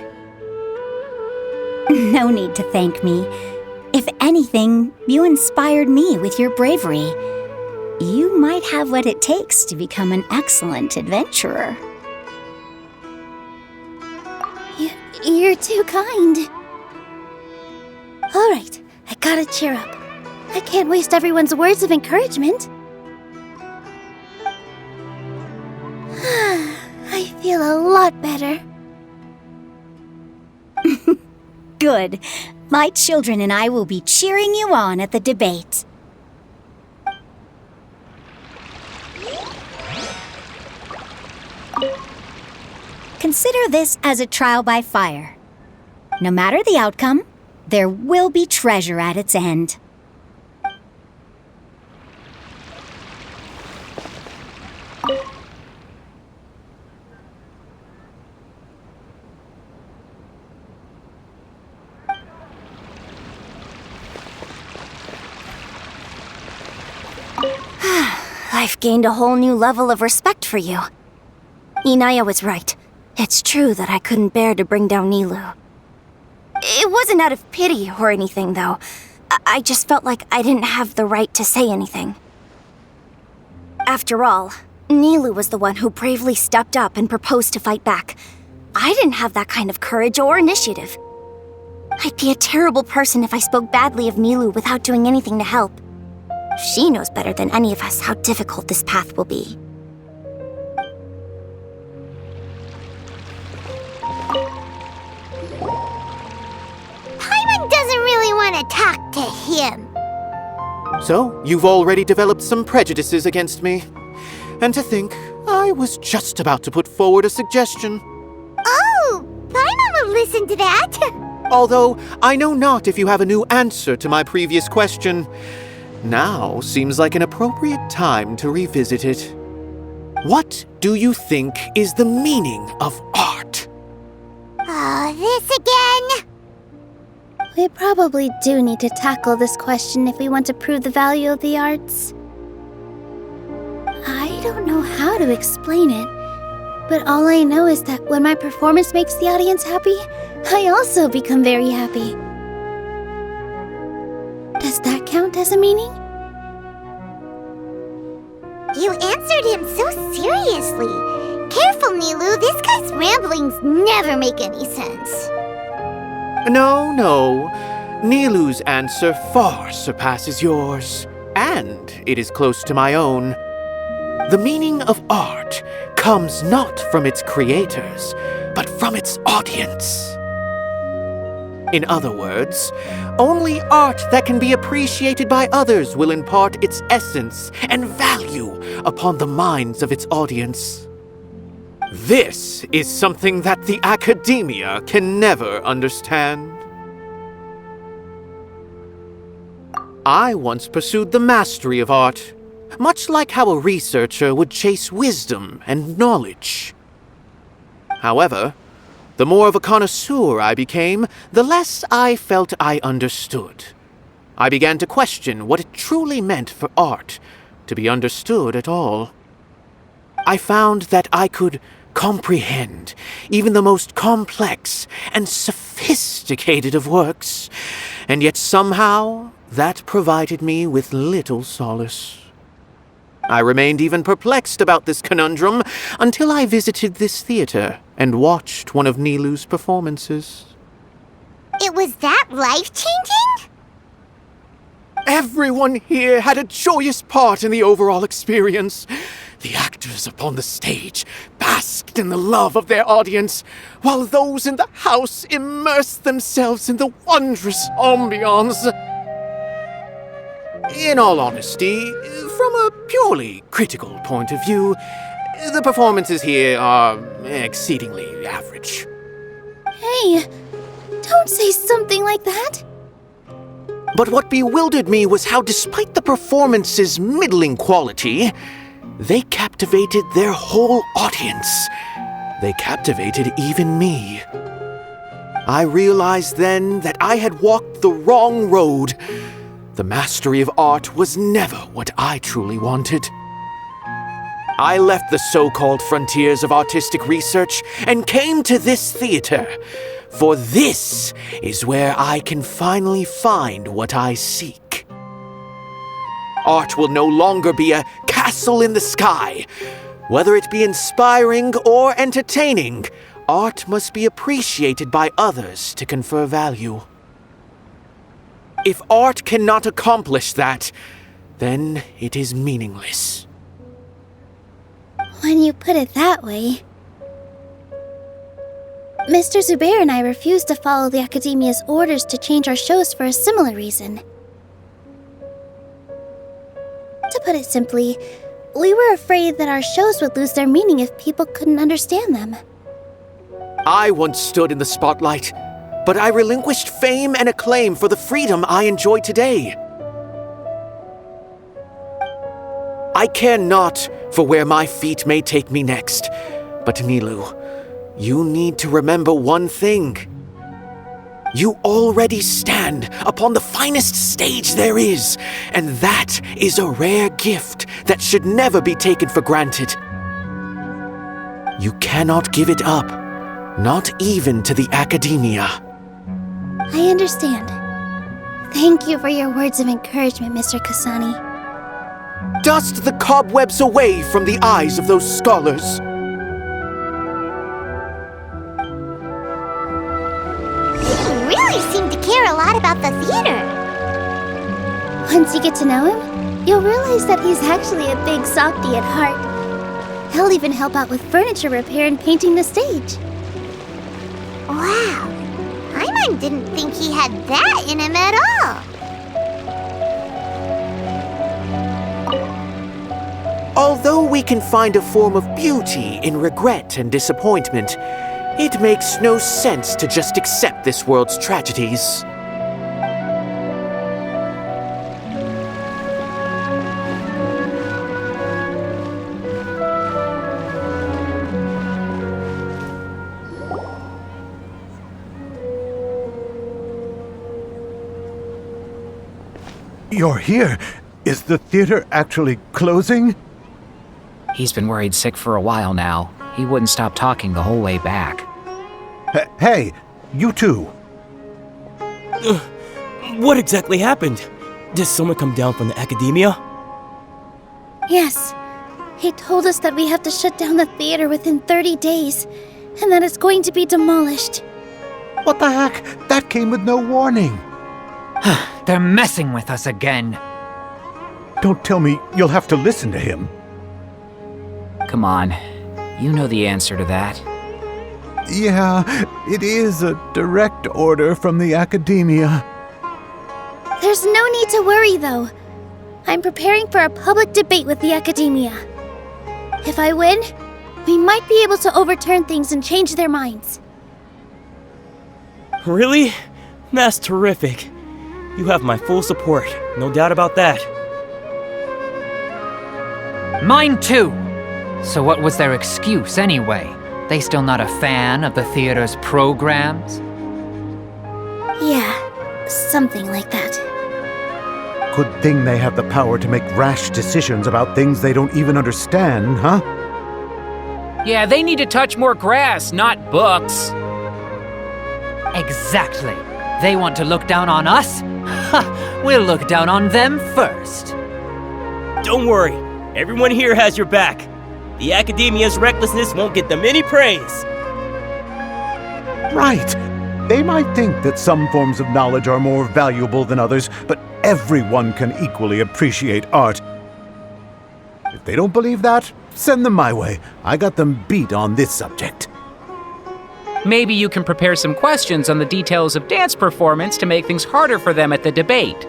No need to thank me. If anything, you inspired me with your bravery. You might have what it takes to become an excellent adventurer. You're too kind. All right, I gotta cheer up. I can't waste everyone's words of encouragement. I feel a lot better. Good. My children and I will be cheering you on at the debate. Consider this as a trial by fire. No matter the outcome, there will be treasure at its end. I've gained a whole new level of respect for you. Inaya was right. It's true that I couldn't bear to bring down Nilou. It wasn't out of pity or anything, though. I just felt like I didn't have the right to say anything. After all, Nilou was the one who bravely stepped up and proposed to fight back. I didn't have that kind of courage or initiative. I'd be a terrible person if I spoke badly of Nilou without doing anything to help. She knows better than any of us how difficult this path will be. Paimon doesn't really want to talk to him. So, you've already developed some prejudices against me. And to think, I was just about to put forward a suggestion. Oh, Paimon will listen to that. Although, I know not if you have a new answer to my previous question. Now seems like an appropriate time to revisit it. What do you think is the meaning of art? Oh, this again? We probably do need to tackle this question if we want to prove the value of the arts. I don't know how to explain it, but all I know is that when my performance makes the audience happy, I also become very happy. Does that count as a meaning? You answered him so seriously. Careful, Nilou. This guy's ramblings never make any sense. No. Nilou's answer far surpasses yours, and it is close to my own. The meaning of art comes not from its creators, but from its audience. In other words, only art that can be appreciated by others will impart its essence and value upon the minds of its audience. This is something that the academia can never understand. I once pursued the mastery of art, much like how a researcher would chase wisdom and knowledge. However, the more of a connoisseur I became, the less I felt I understood. I began to question what it truly meant for art to be understood at all. I found that I could comprehend even the most complex and sophisticated of works, and yet somehow that provided me with little solace. I remained even perplexed about this conundrum until I visited this theater and watched one of Nilou's performances. It was that life-changing? Everyone here had a joyous part in the overall experience. The actors upon the stage basked in the love of their audience, while those in the house immersed themselves in the wondrous ambiance. In all honesty, from a purely critical point of view, the performances here are exceedingly average. Hey, don't say something like that. But what bewildered me was how, despite the performance's middling quality, they captivated their whole audience. They captivated even me. I realized then that I had walked the wrong road. The mastery of art was never what I truly wanted. I left the so-called frontiers of artistic research and came to this theater, for this is where I can finally find what I seek. Art will no longer be a castle in the sky. Whether it be inspiring or entertaining, art must be appreciated by others to confer value. If art cannot accomplish that, then it is meaningless. When you put it that way... Mr. Zubair and I refused to follow the Academia's orders to change our shows for a similar reason. To put it simply, we were afraid that our shows would lose their meaning if people couldn't understand them. I once stood in the spotlight, but I relinquished fame and acclaim for the freedom I enjoy today. I care not for where my feet may take me next, but Nilou, you need to remember one thing. You already stand upon the finest stage there is, and that is a rare gift that should never be taken for granted. You cannot give it up, not even to the Academia. I understand. Thank you for your words of encouragement, Mr. Kasani. Dust the cobwebs away from the eyes of those scholars. You really seem to care a lot about the theater. Once you get to know him, you'll realize that he's actually a big softy at heart. He'll even help out with furniture repair and painting the stage. Wow. Paimon didn't think he had that in him at all. Although we can find a form of beauty in regret and disappointment, it makes no sense to just accept this world's tragedies. You're here. Is the theater actually closing? He's been worried sick for a while now. He wouldn't stop talking the whole way back. Hey, you two. What exactly happened? Did someone come down from the Academia? Yes. He told us that we have to shut down the theater within 30 days, and that it's going to be demolished. What the heck? That came with no warning. They're messing with us again. Don't tell me you'll have to listen to him. Come on. You know the answer to that. Yeah, it is a direct order from the Academia. There's no need to worry, though. I'm preparing for a public debate with the Academia. If I win, we might be able to overturn things and change their minds. Really? That's terrific. You have my full support, no doubt about that. Mine too! So what was their excuse anyway? They still not a fan of the theater's programs? Yeah, something like that. Good thing they have the power to make rash decisions about things they don't even understand, huh? Yeah, they need to touch more grass, not books. Exactly. They want to look down on us? Ha! We'll look down on them first. Don't worry, everyone here has your back. The Academia's recklessness won't get them any praise. Right. They might think that some forms of knowledge are more valuable than others, but everyone can equally appreciate art. If they don't believe that, send them my way. I got them beat on this subject. Maybe you can prepare some questions on the details of dance performance to make things harder for them at the debate.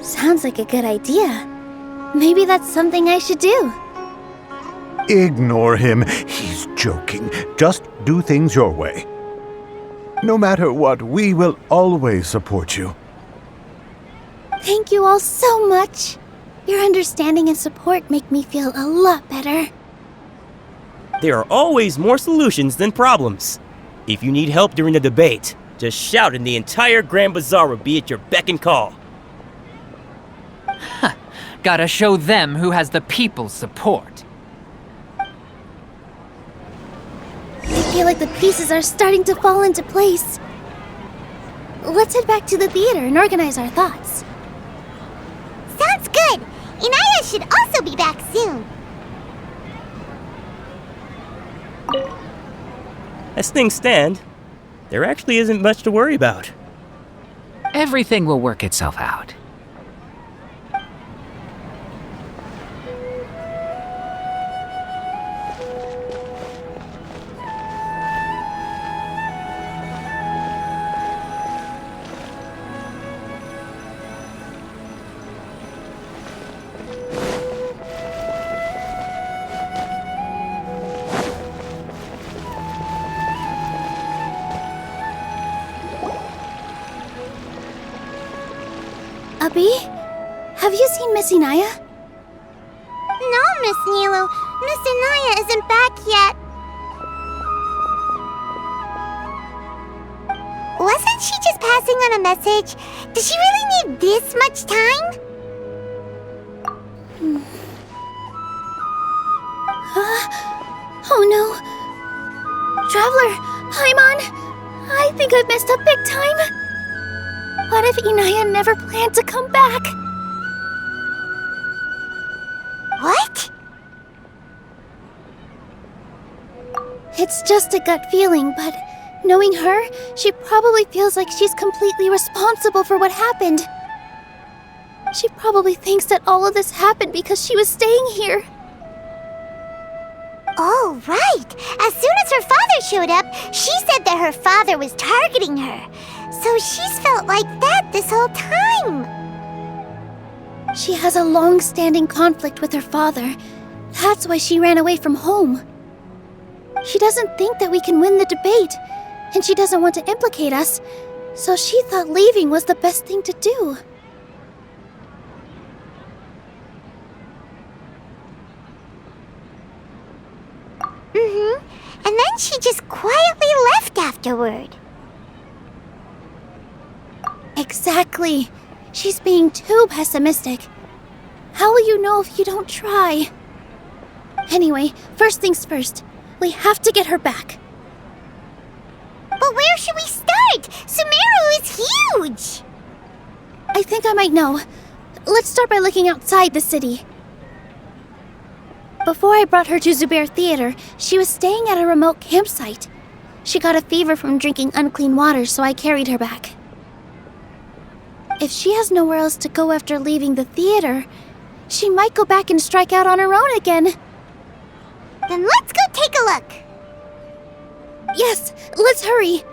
Sounds like a good idea. Maybe that's something I should do. Ignore him. He's joking. Just do things your way. No matter what, we will always support you. Thank you all so much. Your understanding and support make me feel a lot better. There are always more solutions than problems. If you need help during the debate, just shout and the entire Grand Bazaar will be at your beck and call. Gotta show them who has the people's support. I feel like the pieces are starting to fall into place. Let's head back to the theater and organize our thoughts. Sounds good. Inaya should also be back soon. As things stand, there actually isn't much to worry about. Everything will work itself out. Abby, have you seen Miss Inaya? No, Miss Nilou. Miss Inaya isn't back yet. Wasn't she just passing on a message? Does she really need this much time? Oh no. Traveler, Paimon, I think I've messed up big time. What if Inaya never planned to come back? What? It's just a gut feeling, but knowing her, she probably feels like she's completely responsible for what happened. She probably thinks that all of this happened because she was staying here. Oh, right. As soon as her father showed up, she said that her father was targeting her. So she's felt like that this whole time. She has a long-standing conflict with her father. That's why she ran away from home. She doesn't think that we can win the debate, and she doesn't want to implicate us, so she thought leaving was the best thing to do. And then she just quietly left afterward. Exactly. She's being too pessimistic. How will you know if you don't try? Anyway, first things first. We have to get her back. But where should we start? Sumeru is huge! I think I might know. Let's start by looking outside the city. Before I brought her to Zubair Theater, she was staying at a remote campsite. She got a fever from drinking unclean water, so I carried her back. If she has nowhere else to go after leaving the theater, she might go back and strike out on her own again. Then let's go take a look. Yes, let's hurry.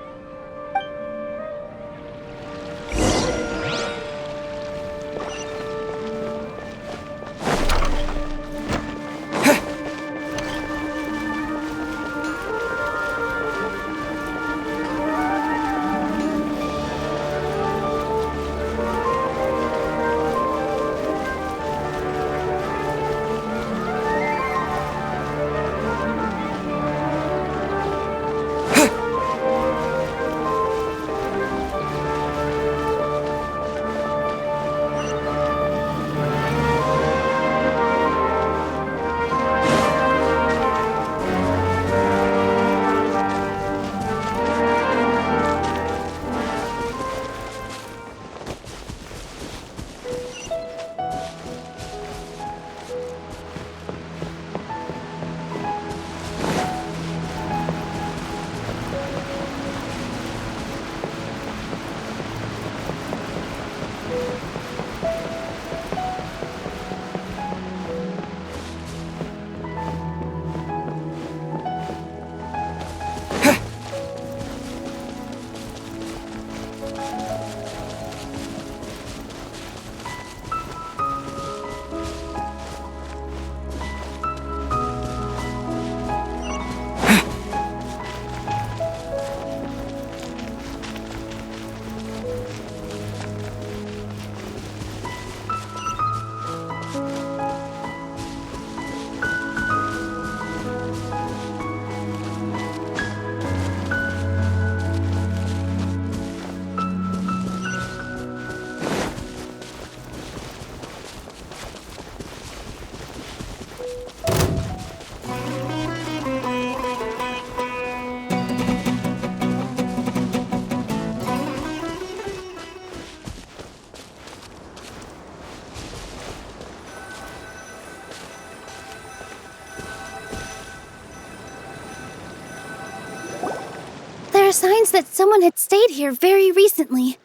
There are signs that someone had stayed here very recently.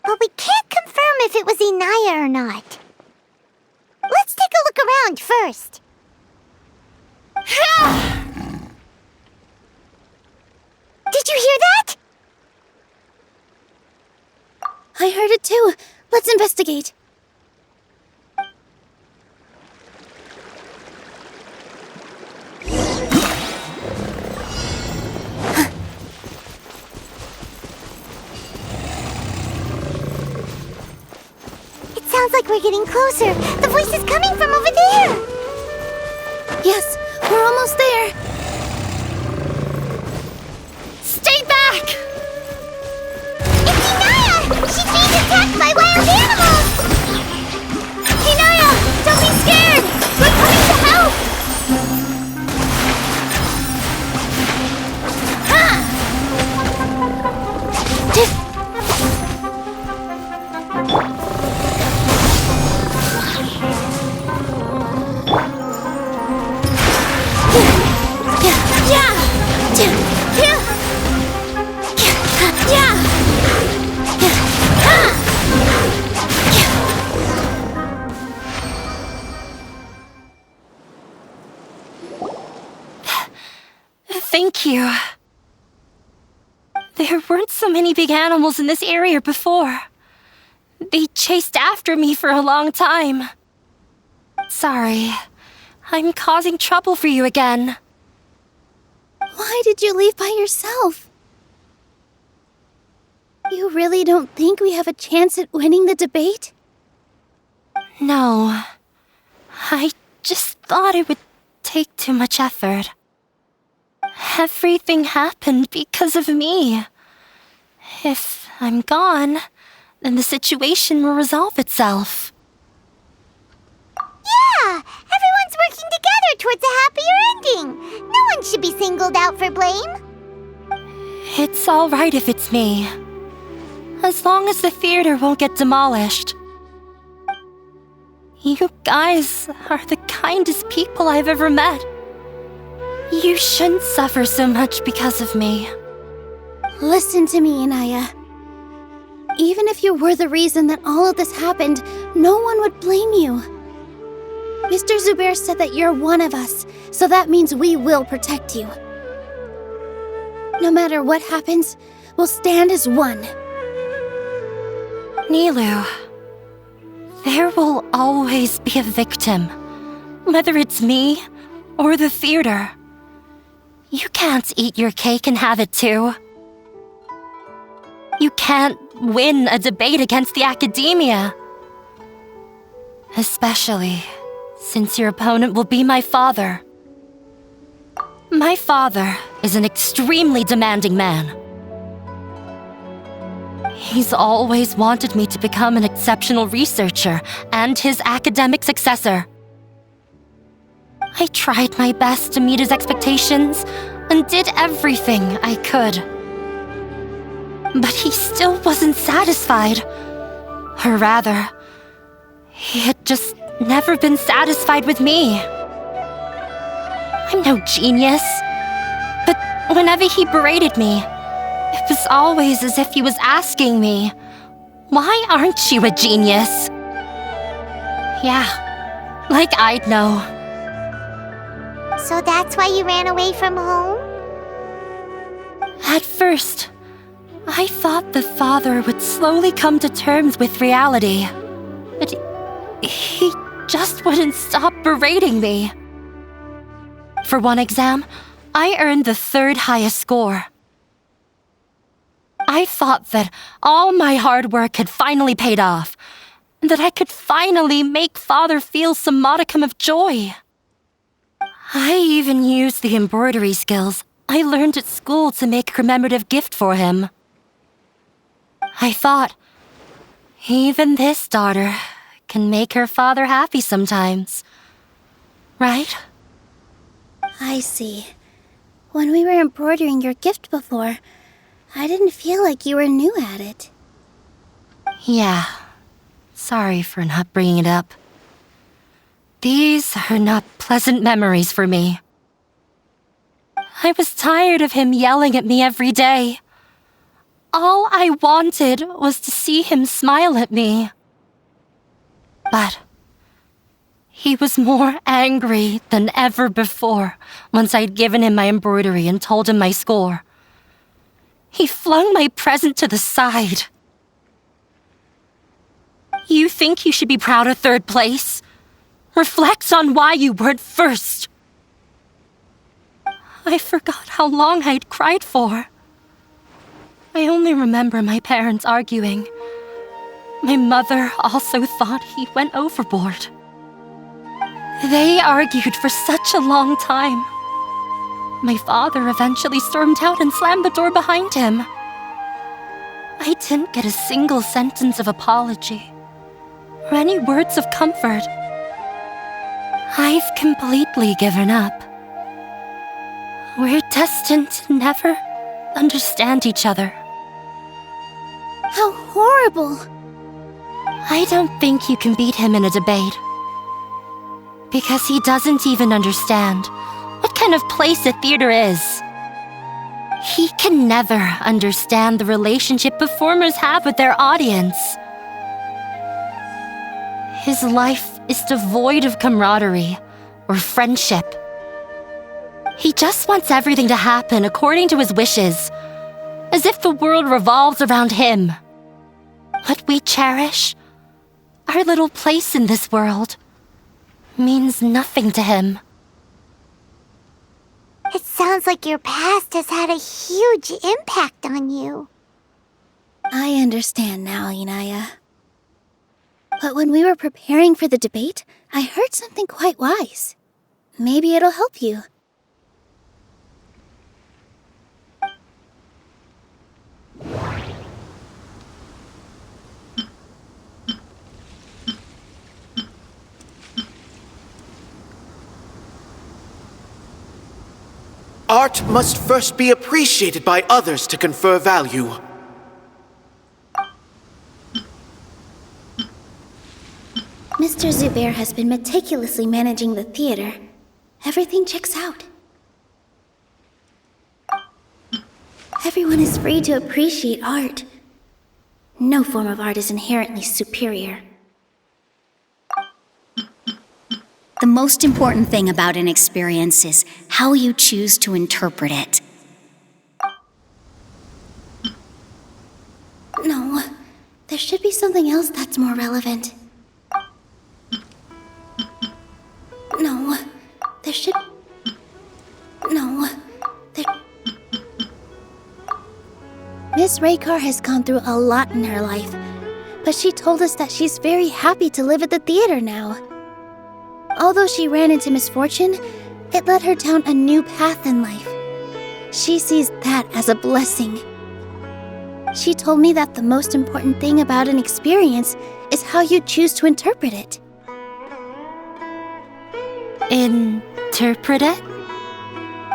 But we can't confirm if it was Inaya or not. Let's take a look around first. Did you hear that? I heard it too. Let's investigate. Sounds like we're getting closer. The voice is coming from over there. Yes, we're almost there. Stay back! It's Inaya! She's being attacked by wild animals! Inaya, don't be scared! We're coming to help! Thank you. There weren't so many big animals in this area before. They chased after me for a long time. Sorry, I'm causing trouble for you again. Why did you leave by yourself? You really don't think we have a chance at winning the debate? No. I just thought it would take too much effort. Everything happened because of me. If I'm gone, then the situation will resolve itself. Yeah! Everyone's working together towards a happier ending. No one should be singled out for blame. It's all right if it's me. As long as the theater won't get demolished. You guys are the kindest people I've ever met. You shouldn't suffer so much because of me. Listen to me, Inaya. Even if you were the reason that all of this happened, no one would blame you. Mr. Zubair said that you're one of us, so that means we will protect you. No matter what happens, we'll stand as one. Nilou, there will always be a victim, whether it's me or the theater. You can't eat your cake and have it too. You can't win a debate against the academia. Especially since your opponent will be my father. My father is an extremely demanding man. He's always wanted me to become an exceptional researcher and his academic successor. I tried my best to meet his expectations and did everything I could. But he still wasn't satisfied. Or rather, he had just never been satisfied with me. I'm no genius. But whenever he berated me, it was always as if he was asking me, "Why aren't you a genius?" Yeah, like I'd know. So that's why you ran away from home? At first, I thought the father would slowly come to terms with reality. But he just wouldn't stop berating me. For one exam, I earned the 3rd highest score. I thought that all my hard work had finally paid off, and that I could finally make Father feel some modicum of joy. I even used the embroidery skills I learned at school to make a commemorative gift for him. I thought, even this daughter can make her father happy sometimes. Right? I see. When we were embroidering your gift before, I didn't feel like you were new at it. Yeah. Sorry for not bringing it up. These are not pleasant memories for me. I was tired of him yelling at me every day. All I wanted was to see him smile at me. But he was more angry than ever before once I'd given him my embroidery and told him my score. He flung my present to the side. You think you should be proud of 3rd place? Reflect on why you weren't 1st. I forgot how long I'd cried for. I only remember my parents arguing. My mother also thought he went overboard. They argued for such a long time. My father eventually stormed out and slammed the door behind him. I didn't get a single sentence of apology or any words of comfort. I've completely given up. We're destined to never understand each other. How horrible! I don't think you can beat him in a debate. Because he doesn't even understand what kind of place a theater is. He can never understand the relationship performers have with their audience. His life is devoid of camaraderie or friendship. He just wants everything to happen according to his wishes, as if the world revolves around him. What we cherish, our little place in this world, means nothing to him. It sounds like your past has had a huge impact on you. I understand now, Inaya. But when we were preparing for the debate, I heard something quite wise. Maybe it'll help you. Art must first be appreciated by others to confer value. Mr. Zubair has been meticulously managing the theater. Everything checks out. Everyone is free to appreciate art. No form of art is inherently superior. The most important thing about an experience is how you choose to interpret it. No, there should be something else that's more relevant. No, there should... No, there... Miss Raykar has gone through a lot in her life, but she told us that she's very happy to live at the theater now. Although she ran into misfortune, it led her down a new path in life. She sees that as a blessing. She told me that the most important thing about an experience is how you choose to interpret it. Interpret it?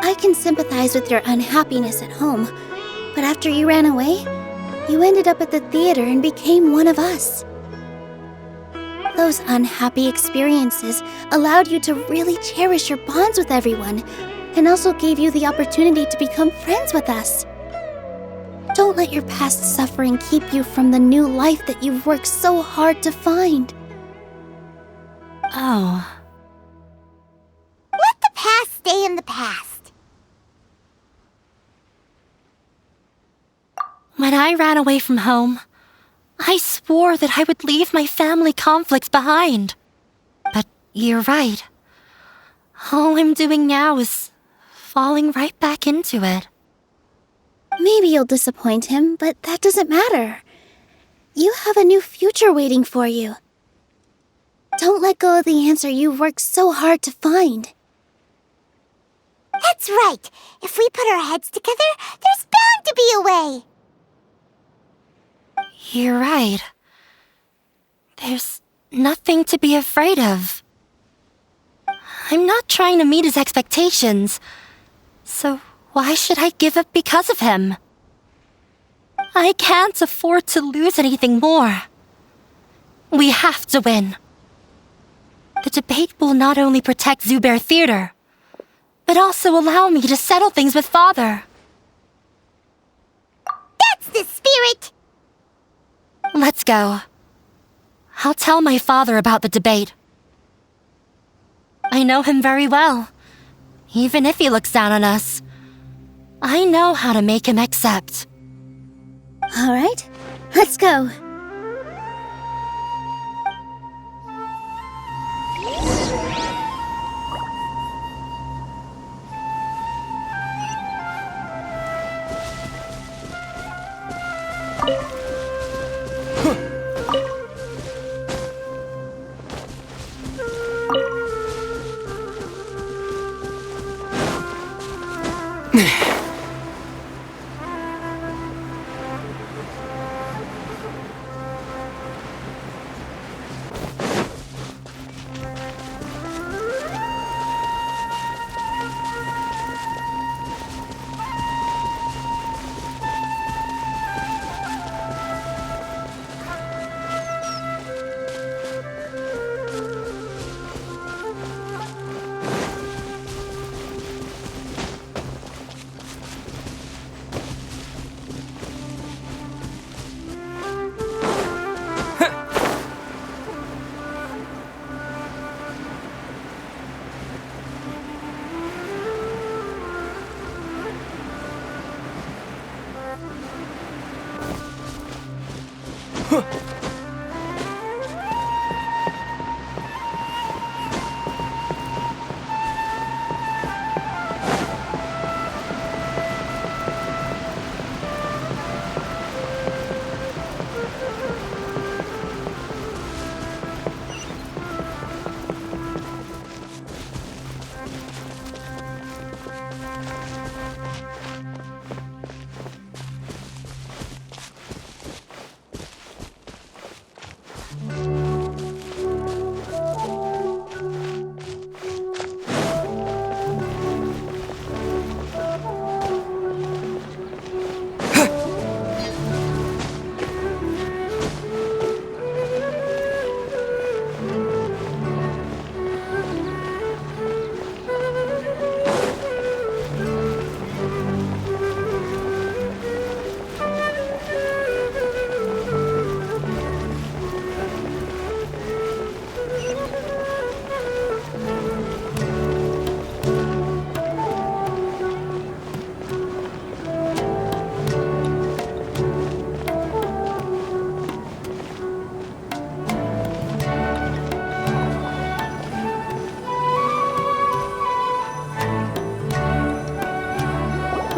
I can sympathize with your unhappiness at home, but after you ran away, you ended up at the theater and became one of us. Those unhappy experiences allowed you to really cherish your bonds with everyone, and also gave you the opportunity to become friends with us. Don't let your past suffering keep you from the new life that you've worked so hard to find. Oh. Let the past stay in the past. When I ran away from home, I swore that I would leave my family conflicts behind. But you're right. All I'm doing now is falling right back into it. Maybe you'll disappoint him, but that doesn't matter. You have a new future waiting for you. Don't let go of the answer you've worked so hard to find. That's right. If we put our heads together, there's bound to be a way. You're right. There's nothing to be afraid of. I'm not trying to meet his expectations, so why should I give up because of him? I can't afford to lose anything more. We have to win. The debate will not only protect Zubeir Theater, but also allow me to settle things with Father. That's the spirit! Let's go. I'll tell my father about the debate. I know him very well. Even if he looks down on us, I know how to make him accept. All right, let's go.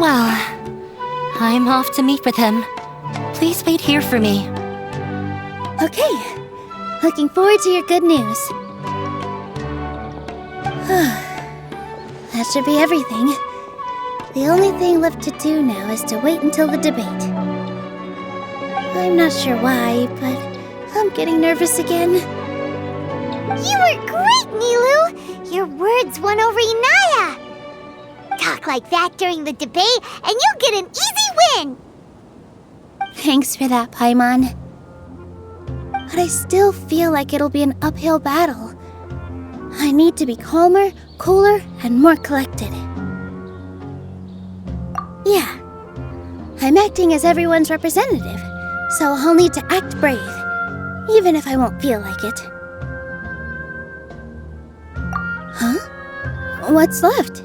Well, I'm off to meet with him. Please wait here for me. Okay. Looking forward to your good news. That should be everything. The only thing left to do now is to wait until the debate. I'm not sure why, but I'm getting nervous again. You were great, Nilou! Your words won over Inaya! Talk like that during the debate, and you'll get an easy win! Thanks for that, Paimon. But I still feel like it'll be an uphill battle. I need to be calmer, cooler, and more collected. Yeah, I'm acting as everyone's representative, so I'll need to act brave, even if I won't feel like it. Huh? What's left?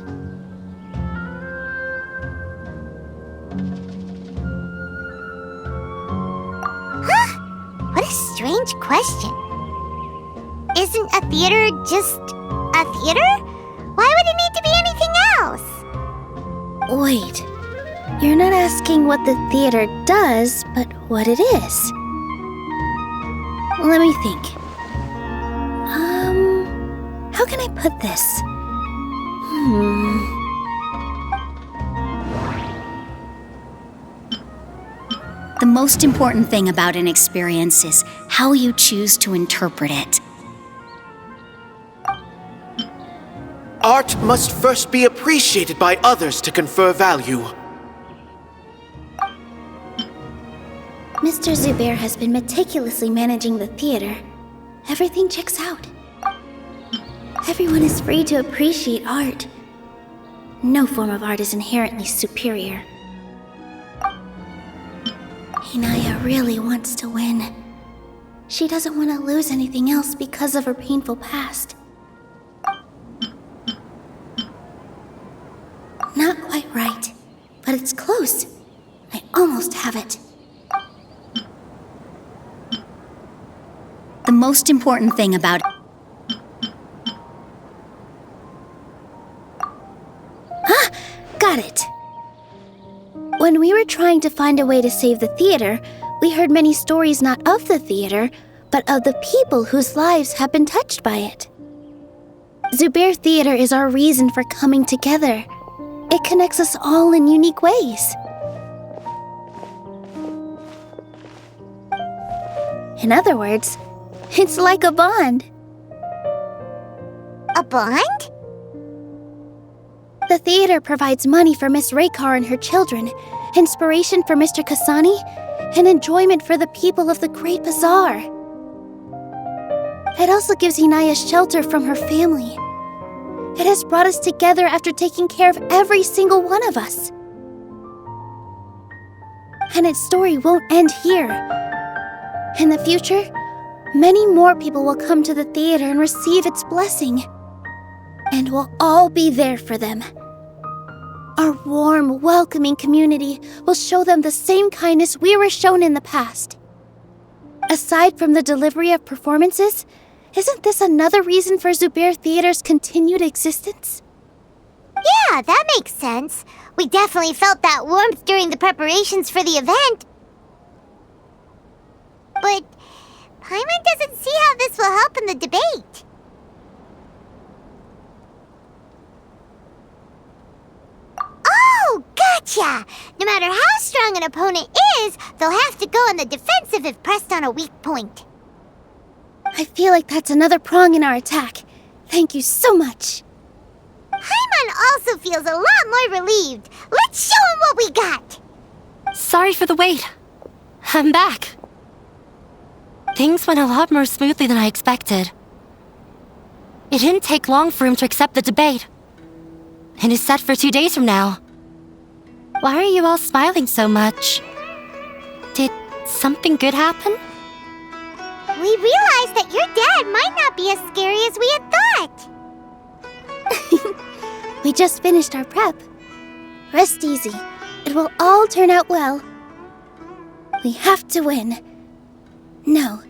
Huh? What a strange question. Isn't a theater just a theater? Why would it need to be anything else? Wait, you're not asking what the theater does, but what it is. Let me think. How can I put this? The most important thing about an experience is how you choose to interpret it. Art must first be appreciated by others to confer value. Mr. Zubair has been meticulously managing the theater. Everything checks out. Everyone is free to appreciate art. No form of art is inherently superior. Inaya really wants to win. She doesn't want to lose anything else because of her painful past. Not quite right, but it's close. I almost have it. The most important thing about Got it! When we were trying to find a way to save the theater, we heard many stories not of the theater, but of the people whose lives have been touched by it. Zubair Theater is our reason for coming together. It connects us all in unique ways. In other words, it's like a bond. A bond? The theater provides money for Miss Raykar and her children, inspiration for Mr. Kasani, and enjoyment for the people of the Great Bazaar. It also gives Inaya shelter from her family. It has brought us together after taking care of every single one of us. And its story won't end here. In the future, many more people will come to the theater and receive its blessing. And we'll all be there for them. Our warm, welcoming community will show them the same kindness we were shown in the past. Aside from the delivery of performances, isn't this another reason for Zubair Theater's continued existence? Yeah, that makes sense. We definitely felt that warmth during the preparations for the event. But Paimon doesn't see how this will help in the debate. Oh, gotcha! No matter how strong an opponent is, they'll have to go on the defensive if pressed on a weak point. I feel like that's another prong in our attack. Thank you so much. Paimon also feels a lot more relieved. Let's show him what we got! Sorry for the wait. I'm back. Things went a lot more smoothly than I expected. It didn't take long for him to accept the debate. It is set for 2 days from now. Why are you all smiling so much? Did something good happen? We realized that your dad might not be as scary as we had thought. We just finished our prep. Rest easy. It will all turn out well. We have to win. No,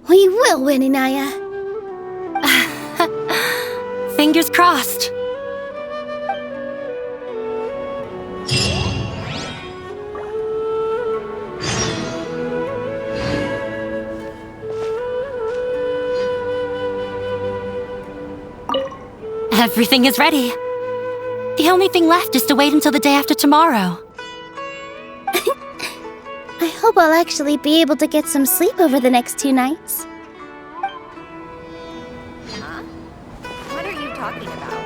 we will win, Inaya. Fingers crossed. Everything is ready. The only thing left is to wait until the day after tomorrow. I hope I'll actually be able to get some sleep over the next 2 nights. What are you talking about?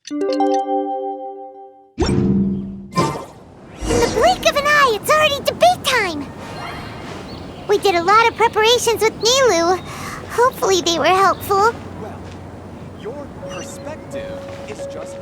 In the blink of an eye, it's already debate time! We did a lot of preparations with Nilou. Hopefully they were helpful. Well, your perspective is just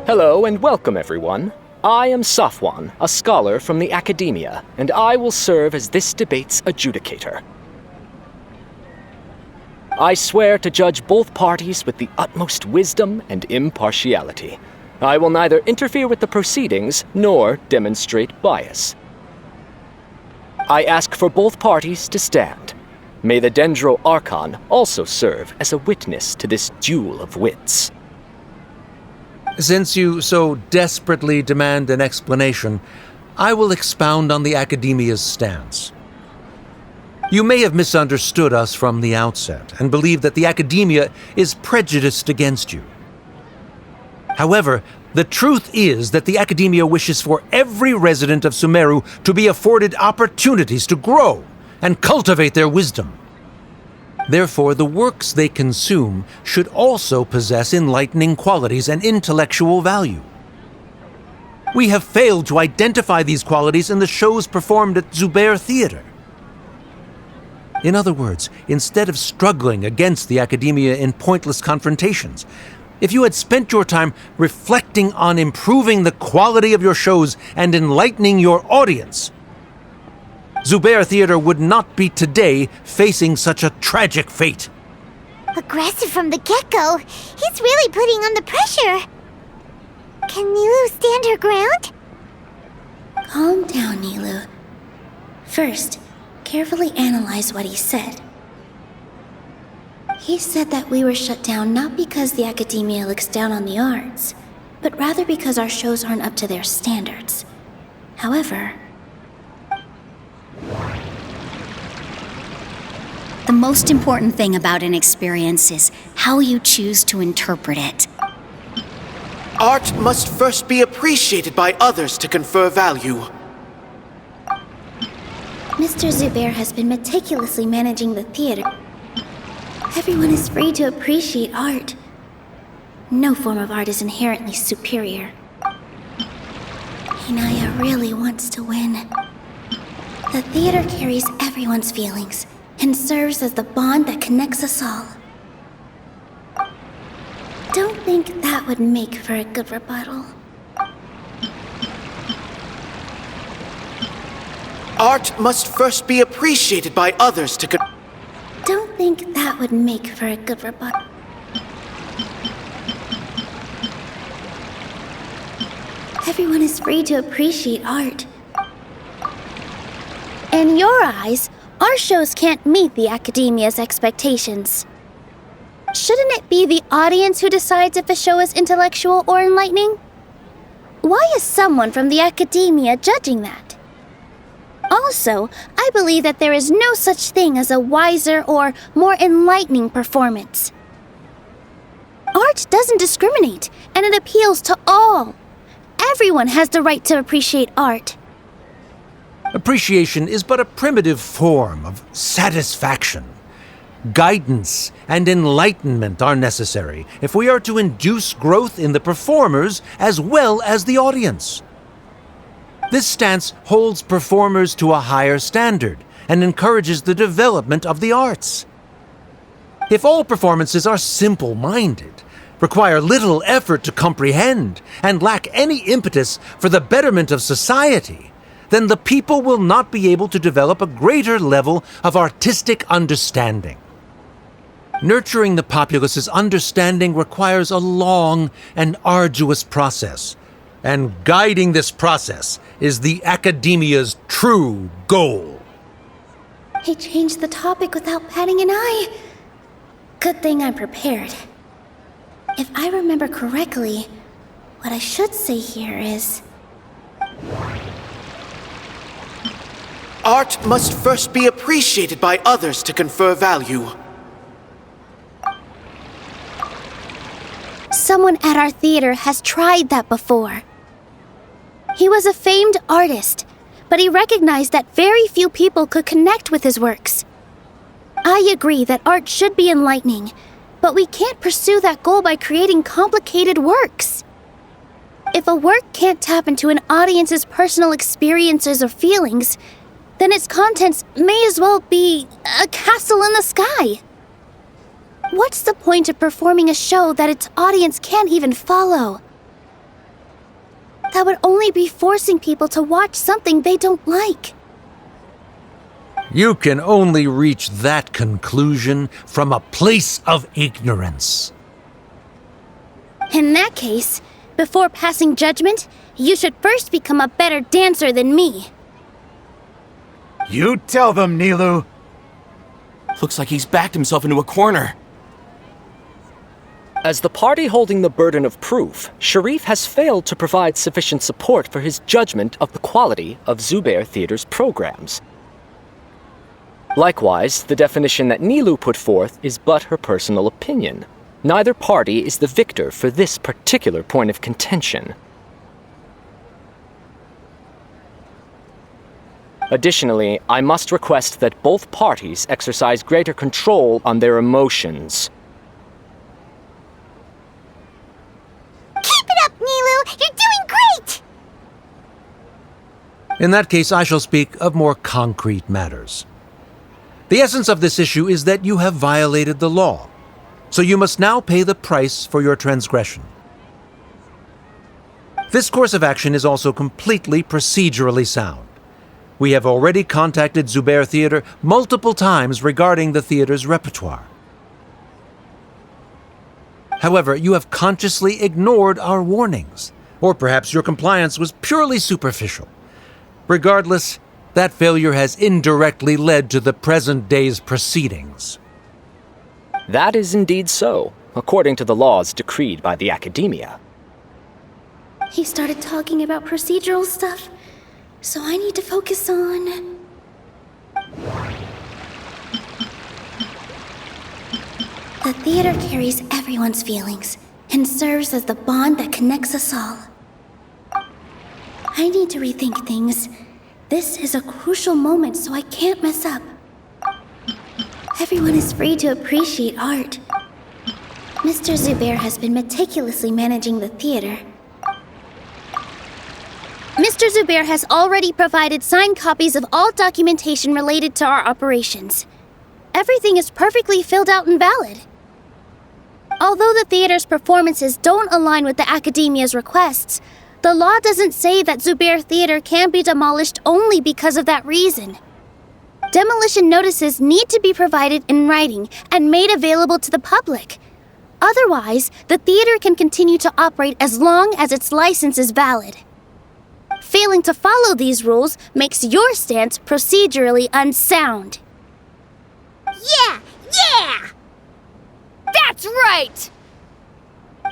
Hello and welcome, everyone. I am Safwan, a scholar from the Academia, and I will serve as this debate's adjudicator. I swear to judge both parties with the utmost wisdom and impartiality. I will neither interfere with the proceedings nor demonstrate bias. I ask for both parties to stand. May the Dendro Archon also serve as a witness to this duel of wits. Since you so desperately demand an explanation, I will expound on the Academia's stance. You may have misunderstood us from the outset and believe that the Academia is prejudiced against you. However, the truth is that the Academia wishes for every resident of Sumeru to be afforded opportunities to grow and cultivate their wisdom. Therefore, the works they consume should also possess enlightening qualities and intellectual value. We have failed to identify these qualities in the shows performed at Zubair Theater. In other words, instead of struggling against the Academia in pointless confrontations, if you had spent your time reflecting on improving the quality of your shows and enlightening your audience, Zubair Theater would not be today facing such a tragic fate. Aggressive from the get-go. He's really putting on the pressure. Can Nilou stand her ground? Calm down, Nilou. First, carefully analyze what he said. He said that we were shut down not because the Academia looks down on the arts, but rather because our shows aren't up to their standards. However, the most important thing about an experience is how you choose to interpret it. Art must first be appreciated by others to confer value. Mr. Zubair has been meticulously managing the theater. Everyone is free to appreciate art. No form of art is inherently superior. Hinaya really wants to win. The theater carries everyone's feelings and serves as the bond that connects us all. Don't think that would make for a good rebuttal. Art must first be appreciated by others to Don't think that would make for a good rebuttal. Everyone is free to appreciate art. In your eyes, our shows can't meet the Academia's expectations. Shouldn't it be the audience who decides if a show is intellectual or enlightening? Why is someone from the academia judging that? Also, I believe that there is no such thing as a wiser or more enlightening performance. Art doesn't discriminate, and it appeals to all. Everyone has the right to appreciate art. Appreciation is but a primitive form of satisfaction. Guidance and enlightenment are necessary if we are to induce growth in the performers as well as the audience. This stance holds performers to a higher standard and encourages the development of the arts. If all performances are simple-minded, require little effort to comprehend, and lack any impetus for the betterment of society, then the people will not be able to develop a greater level of artistic understanding. Nurturing the populace's understanding requires a long and arduous process, and guiding this process is the academia's true goal. He changed the topic without batting an eye. Good thing I'm prepared. If I remember correctly, what I should say here is... Art must first be appreciated by others to confer value. Someone at our theater has tried that before. He was a famed artist, but he recognized that very few people could connect with his works. I agree that art should be enlightening, but we can't pursue that goal by creating complicated works. If a work can't tap into an audience's personal experiences or feelings, then its contents may as well be a castle in the sky. What's the point of performing a show that its audience can't even follow? That would only be forcing people to watch something they don't like. You can only reach that conclusion from a place of ignorance. In that case, before passing judgment, you should first become a better dancer than me. You tell them, Nilou. Looks like he's backed himself into a corner. As the party holding the burden of proof, Sharif has failed to provide sufficient support for his judgment of the quality of Zubair Theater's programs. Likewise, the definition that Nilou put forth is but her personal opinion. Neither party is the victor for this particular point of contention. Additionally, I must request that both parties exercise greater control on their emotions. Keep it up, Nilou! You're doing great! In that case, I shall speak of more concrete matters. The essence of this issue is that you have violated the law, so you must now pay the price for your transgression. This course of action is also completely procedurally sound. We have already contacted Zubair Theater multiple times regarding the theater's repertoire. However, you have consciously ignored our warnings, or perhaps your compliance was purely superficial. Regardless, that failure has indirectly led to the present day's proceedings. That is indeed so, according to the laws decreed by the academia. He started talking about procedural stuff, so I need to focus on... The theater carries everyone's feelings and serves as the bond that connects us all. I need to rethink things. This is a crucial moment, so I can't mess up. Everyone is free to appreciate art. Mr. Zubair has been meticulously managing the theater. Mr. Zubair has already provided signed copies of all documentation related to our operations. Everything is perfectly filled out and valid. Although the theater's performances don't align with the academia's requests, the law doesn't say that Zubair Theater can be demolished only because of that reason. Demolition notices need to be provided in writing and made available to the public. Otherwise, the theater can continue to operate as long as its license is valid. Failing to follow these rules makes your stance procedurally unsound. Yeah! That's right!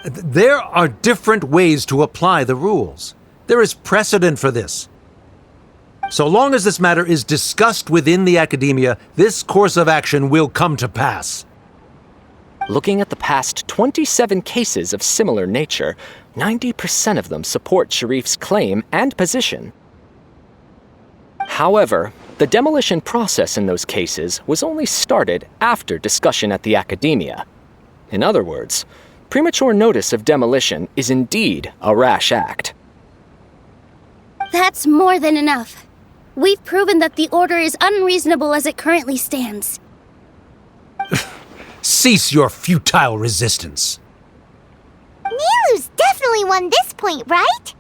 There are different ways to apply the rules. There is precedent for this. So long as this matter is discussed within the academia, this course of action will come to pass. Looking at the past 27 cases of similar nature, 90% of them support Sharif's claim and position. However, the demolition process in those cases was only started after discussion at the academia. In other words, premature notice of demolition is indeed a rash act. That's more than enough. We've proven that the order is unreasonable as it currently stands. Cease your futile resistance. Nilou's definitely won this point, right?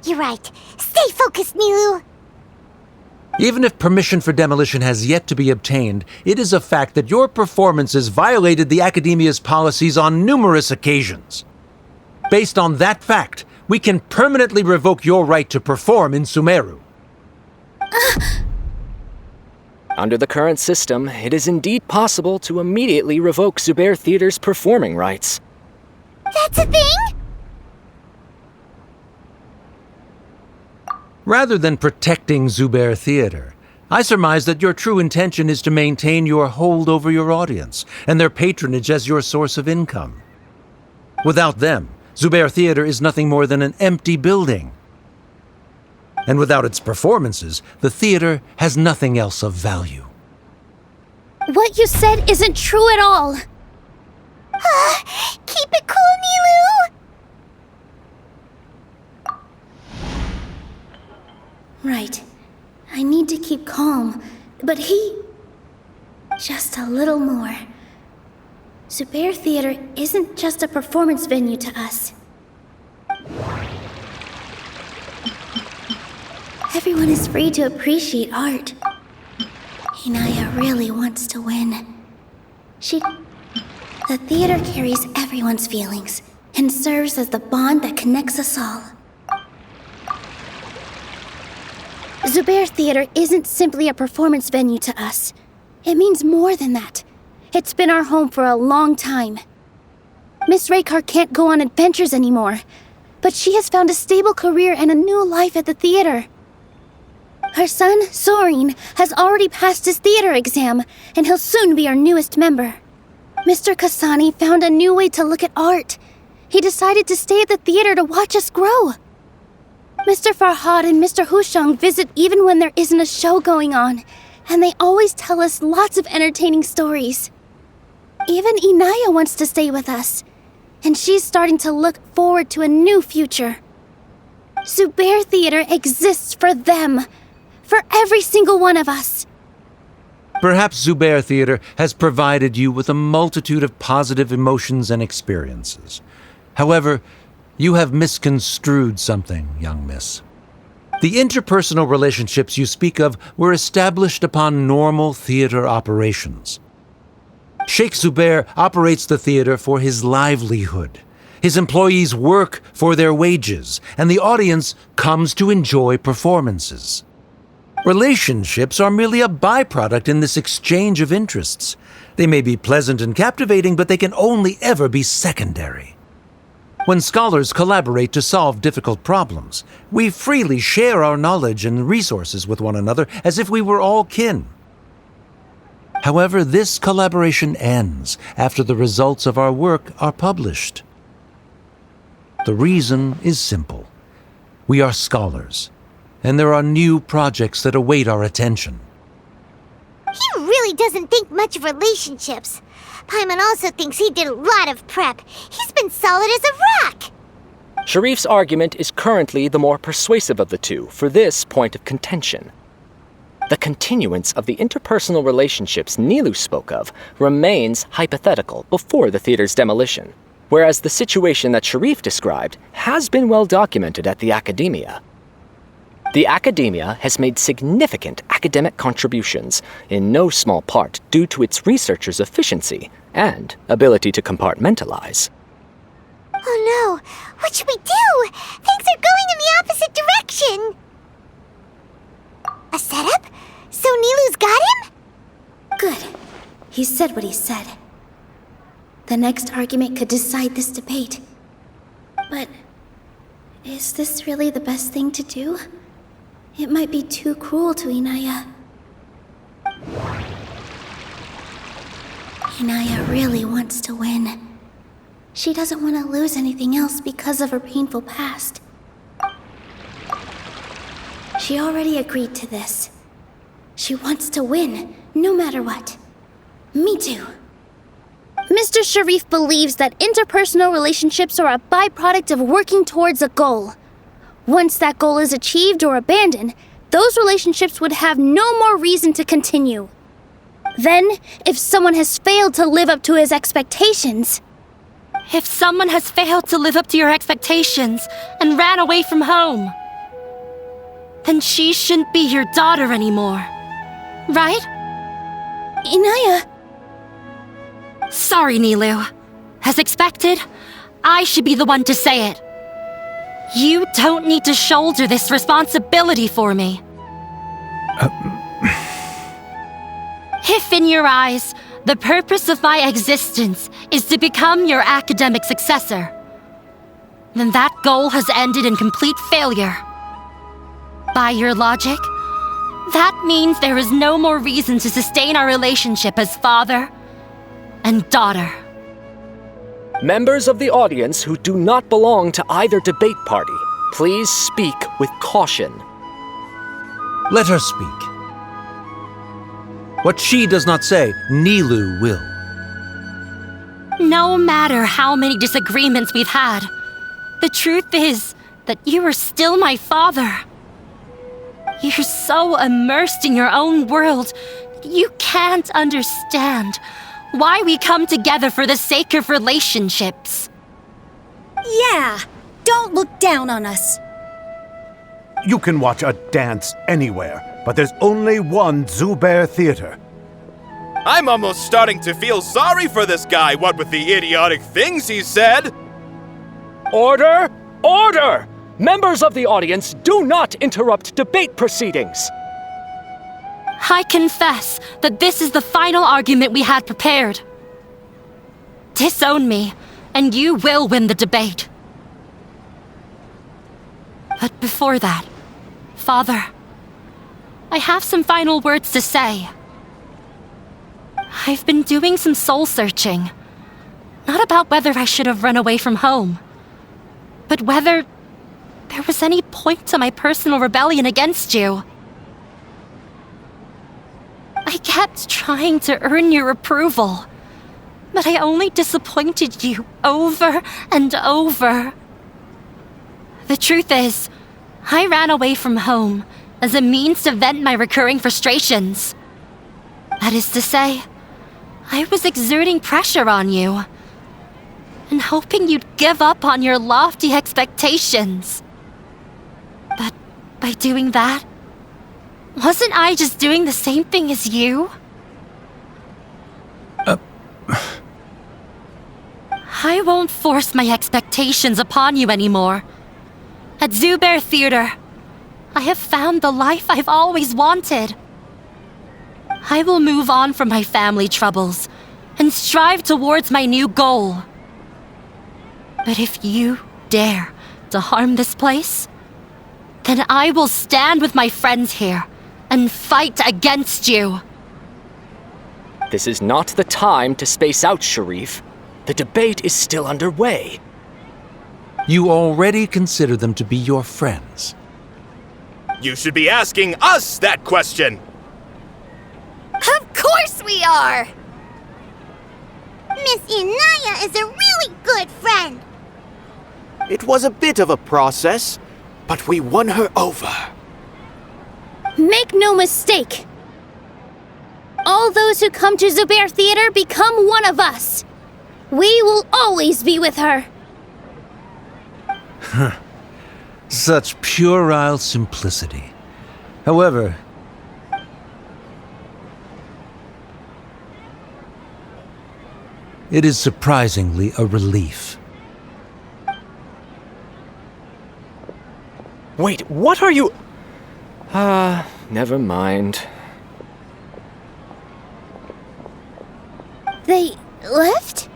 You're right. Stay focused, Nilou. Even if permission for demolition has yet to be obtained, it is a fact that your performances violated the Academia's policies on numerous occasions. Based on that fact, we can permanently revoke your right to perform in Sumeru. Under the current system, it is indeed possible to immediately revoke Zubair Theater's performing rights. That's a thing? Rather than protecting Zubair Theater, I surmise that your true intention is to maintain your hold over your audience and their patronage as your source of income. Without them, Zubair Theater is nothing more than an empty building. And without its performances, the theater has nothing else of value. What you said isn't true at all. Keep it cool, Nilou! Right. I need to keep calm, but just a little more. Zubair Theater isn't just a performance venue to us. Everyone is free to appreciate art. Inaya really wants to win. The theater carries everyone's feelings and serves as the bond that connects us all. Zubair Theater isn't simply a performance venue to us. It means more than that. It's been our home for a long time. Miss Raykar can't go on adventures anymore, but she has found a stable career and a new life at the theater. Her son, Sorin, has already passed his theater exam, and he'll soon be our newest member. Mr. Kasani found a new way to look at art. He decided to stay at the theater to watch us grow. Mr. Farhad and Mr. Hushang visit even when there isn't a show going on, and they always tell us lots of entertaining stories. Even Inaya wants to stay with us, and she's starting to look forward to a new future. Zubair Theater exists for them, for every single one of us. Perhaps Zubair Theater has provided you with a multitude of positive emotions and experiences. However, you have misconstrued something, young miss. The interpersonal relationships you speak of were established upon normal theater operations. Sheikh Zubair operates the theater for his livelihood. His employees work for their wages, and the audience comes to enjoy performances. Relationships are merely a byproduct in this exchange of interests. They may be pleasant and captivating, but they can only ever be secondary. When scholars collaborate to solve difficult problems, we freely share our knowledge and resources with one another as if we were all kin. However, this collaboration ends after the results of our work are published. The reason is simple. We are scholars, and there are new projects that await our attention. He really doesn't think much of relationships. Paimon also thinks he did a lot of prep. He's been solid as a rock. Sharif's argument is currently the more persuasive of the two for this point of contention. The continuance of the interpersonal relationships Nilou spoke of remains hypothetical before the theater's demolition, whereas the situation that Sharif described has been well documented at the academia. The academia has made significant academic contributions, in no small part due to its researchers' efficiency and ability to compartmentalize. Oh no! What should we do? Things are going in the opposite direction! A setup? So Nilou's got him? Good. He said what he said. The next argument could decide this debate. But is this really the best thing to do? It might be too cruel to Inaya. Inaya really wants to win. She doesn't want to lose anything else because of her painful past. She already agreed to this. She wants to win, no matter what. Me too. Mr. Sharif believes that interpersonal relationships are a byproduct of working towards a goal. Once that goal is achieved or abandoned, those relationships would have no more reason to continue. Then, if someone has failed to live up to his expectations... If someone has failed to live up to your expectations and ran away from home, then she shouldn't be your daughter anymore. Right? Inaya... Sorry, Nilou. As expected, I should be the one to say it. You don't need to shoulder this responsibility for me. If in your eyes, the purpose of my existence is to become your academic successor, then that goal has ended in complete failure. By your logic, that means there is no more reason to sustain our relationship as father and daughter. Members of the audience who do not belong to either debate party, please speak with caution. Let her speak. What she does not say, Nilou will. No matter how many disagreements we've had, the truth is that you are still my father. You're so immersed in your own world, you can't understand why we come together for the sake of relationships. Yeah, don't look down on us. You can watch a dance anywhere, but there's only one Zubair Theater. I'm almost starting to feel sorry for this guy, what with the idiotic things he said. Order! Order! Members of the audience, do not interrupt debate proceedings. I confess that this is the final argument we had prepared. Disown me, and you will win the debate. But before that, Father, I have some final words to say. I've been doing some soul-searching. Not about whether I should have run away from home, but whether there was any point to my personal rebellion against you. I kept trying to earn your approval, but I only disappointed you over and over. The truth is, I ran away from home as a means to vent my recurring frustrations. That is to say, I was exerting pressure on you and hoping you'd give up on your lofty expectations. But by doing that, wasn't I just doing the same thing as you? I won't force my expectations upon you anymore. At Zubair Theater, I have found the life I've always wanted. I will move on from my family troubles and strive towards my new goal. But if you dare to harm this place, then I will stand with my friends here and fight against you. This is not the time to space out, Sharif. The debate is still underway. You already consider them to be your friends. You should be asking us that question. Of course we are! Miss Inaya is a really good friend. It was a bit of a process, but we won her over. Make no mistake. All those who come to Zubair Theater become one of us. We will always be with her. Such puerile simplicity. However, it is surprisingly a relief. Wait, what are you... never mind. They left?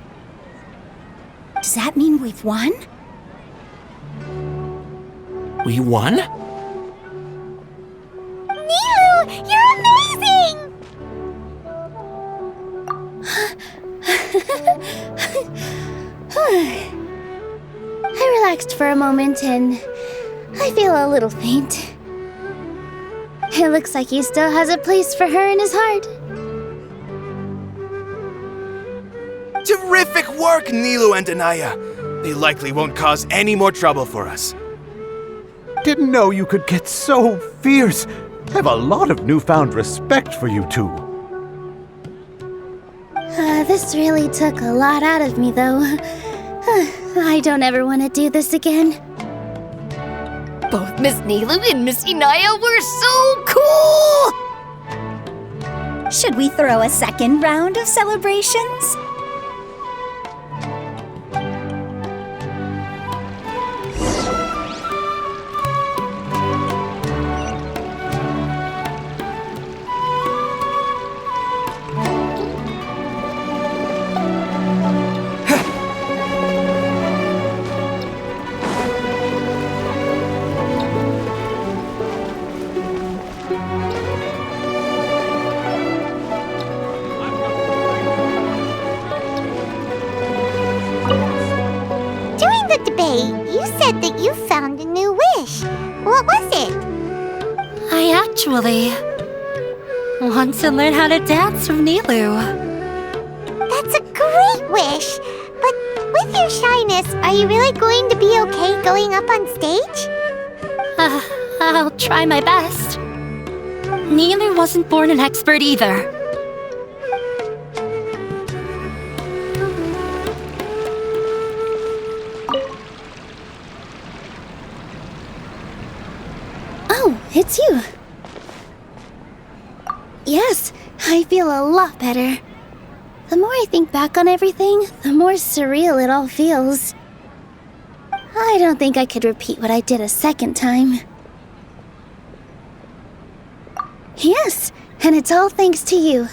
Does that mean we've won? We won? Nilou, you're amazing! I relaxed for a moment and I feel a little faint. It looks like he still has a place for her in his heart. Terrific work, Nilou and Anaya. They likely won't cause any more trouble for us. Didn't know you could get so fierce. Have a lot of newfound respect for you two. This really took a lot out of me, though. I don't ever want to do this again. Both Miss Nilou and Miss Inaya were so cool! Should we throw a second round of celebrations? During the debate, you said that you found a new wish. What was it? I actually want to learn how to dance from Nilou. That's a great wish. But with your shyness, are you really going to be okay going up on stage? I'll try my best. Nilou wasn't born an expert either. Oh, it's you. Yes, I feel a lot better. The more I think back on everything, the more surreal it all feels. I don't think I could repeat what I did a second time. Yes, and it's all thanks to you.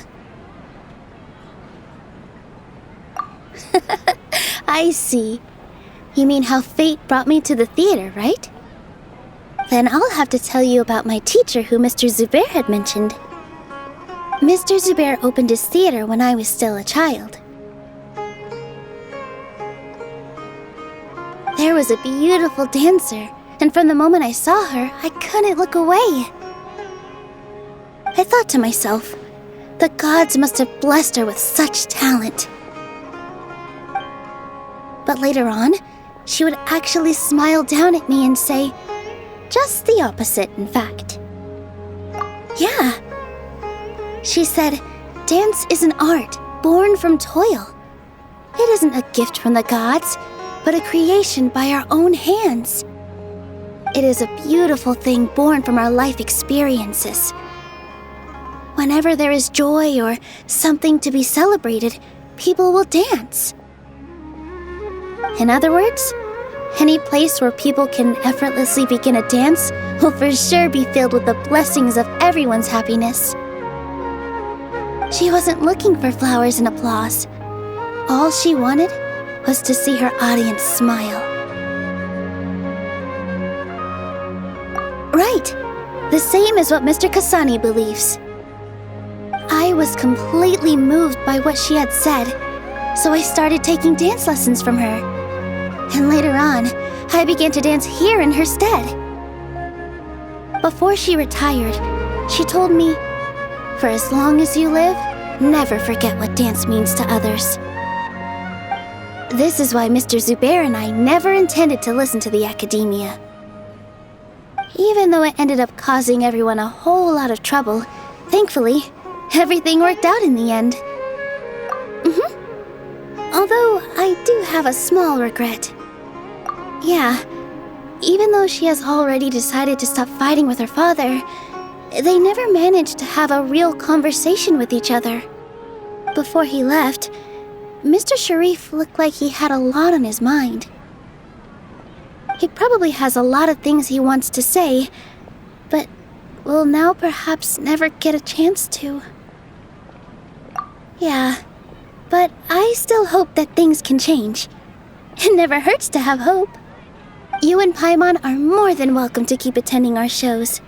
I see. You mean how fate brought me to the theater, right? Then I'll have to tell you about my teacher who Mr. Zubair had mentioned. Mr. Zubair opened his theater when I was still a child. There was a beautiful dancer, and from the moment I saw her, I couldn't look away. I thought to myself, the gods must have blessed her with such talent. But later on, she would actually smile down at me and say, just the opposite, in fact. Yeah. She said, dance is an art born from toil. It isn't a gift from the gods, but a creation by our own hands. It is a beautiful thing born from our life experiences. Whenever there is joy or something to be celebrated, people will dance. In other words, any place where people can effortlessly begin a dance will for sure be filled with the blessings of everyone's happiness. She wasn't looking for flowers and applause. All she wanted was to see her audience smile. Right, the same as what Mr. Kasani believes. I was completely moved by what she had said, so I started taking dance lessons from her. And later on, I began to dance here in her stead. Before she retired, she told me, for as long as you live, never forget what dance means to others. This is why Mr. Zubair and I never intended to listen to the academia. Even though it ended up causing everyone a whole lot of trouble, thankfully, everything worked out in the end. Although I do have a small regret. Yeah, even though she has already decided to stop fighting with her father, they never managed to have a real conversation with each other. Before he left, Mr. Sharif looked like he had a lot on his mind. He probably has a lot of things he wants to say, but will now perhaps never get a chance to. Yeah, but I still hope that things can change. It never hurts to have hope. You and Paimon are more than welcome to keep attending our shows.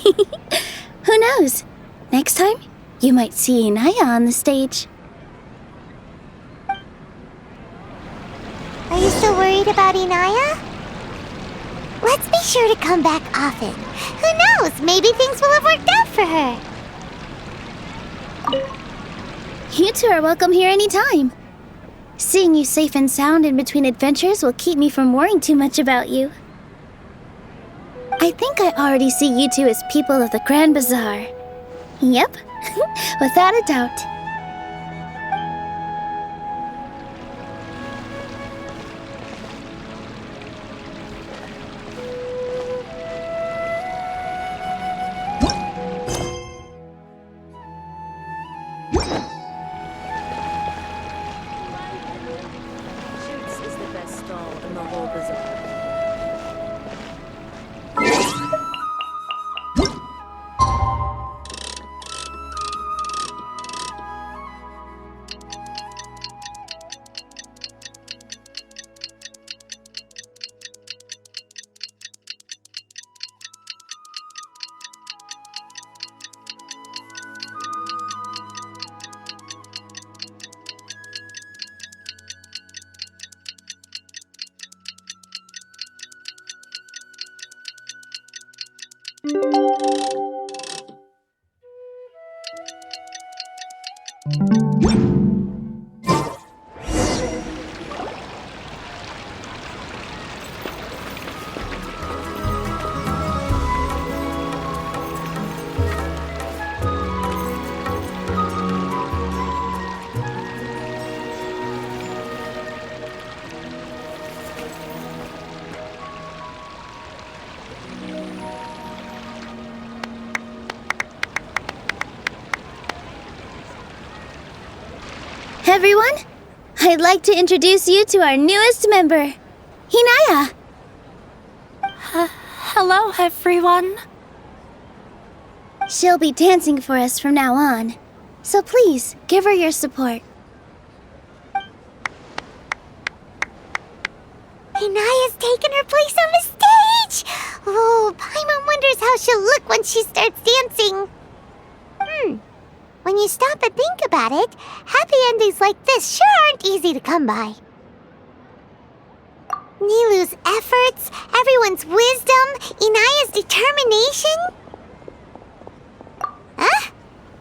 Who knows? Next time, you might see Inaya on the stage. Are you still worried about Inaya? Let's be sure to come back often. Who knows? Maybe things will have worked out for her. You two are welcome here anytime. Seeing you safe and sound in between adventures will keep me from worrying too much about you. I think I already see you two as people of the Grand Bazaar. Yep, without a doubt. Everyone, I'd like to introduce you to our newest member, Inaya. Hello, everyone. She'll be dancing for us from now on, so please give her your support. Inaya's taken her place on the stage! Oh, Paimon wonders how she'll look when she starts dancing. When you stop and think about it, happy endings like this sure aren't easy to come by. Nilou's efforts, everyone's wisdom, Inaya's determination? Huh?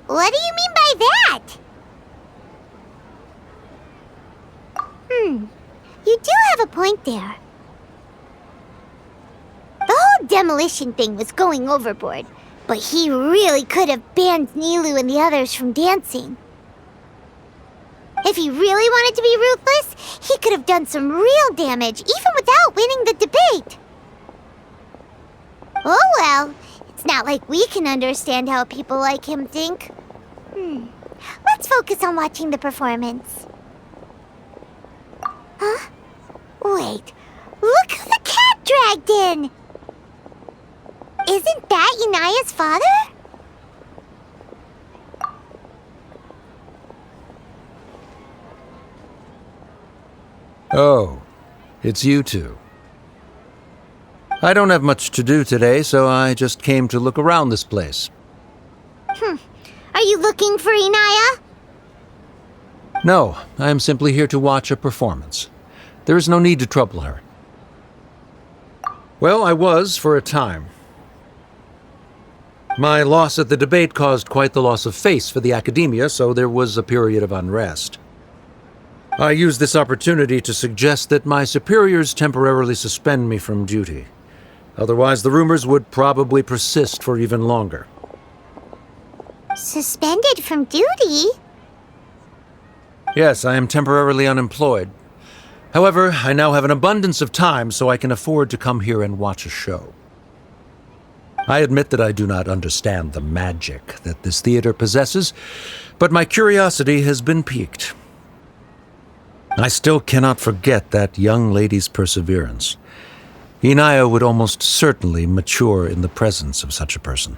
What do you mean by that? You do have a point there. The whole demolition thing was going overboard, but he really could have banned Nilou and the others from dancing. If he really wanted to be ruthless, he could have done some real damage, even without winning the debate. Oh well, it's not like we can understand how people like him think. Let's focus on watching the performance. Huh? Wait, look who the cat dragged in! Isn't that Inaya's father? Oh, it's you two. I don't have much to do today, so I just came to look around this place. Are you looking for Inaya? No, I am simply here to watch a performance. There is no need to trouble her. Well, I was for a time. My loss at the debate caused quite the loss of face for the academia, so there was a period of unrest. I used this opportunity to suggest that my superiors temporarily suspend me from duty. Otherwise, the rumors would probably persist for even longer. Suspended from duty? Yes, I am temporarily unemployed. However, I now have an abundance of time, so I can afford to come here and watch a show. I admit that I do not understand the magic that this theater possesses, but my curiosity has been piqued. I still cannot forget that young lady's perseverance. Inaya would almost certainly mature in the presence of such a person.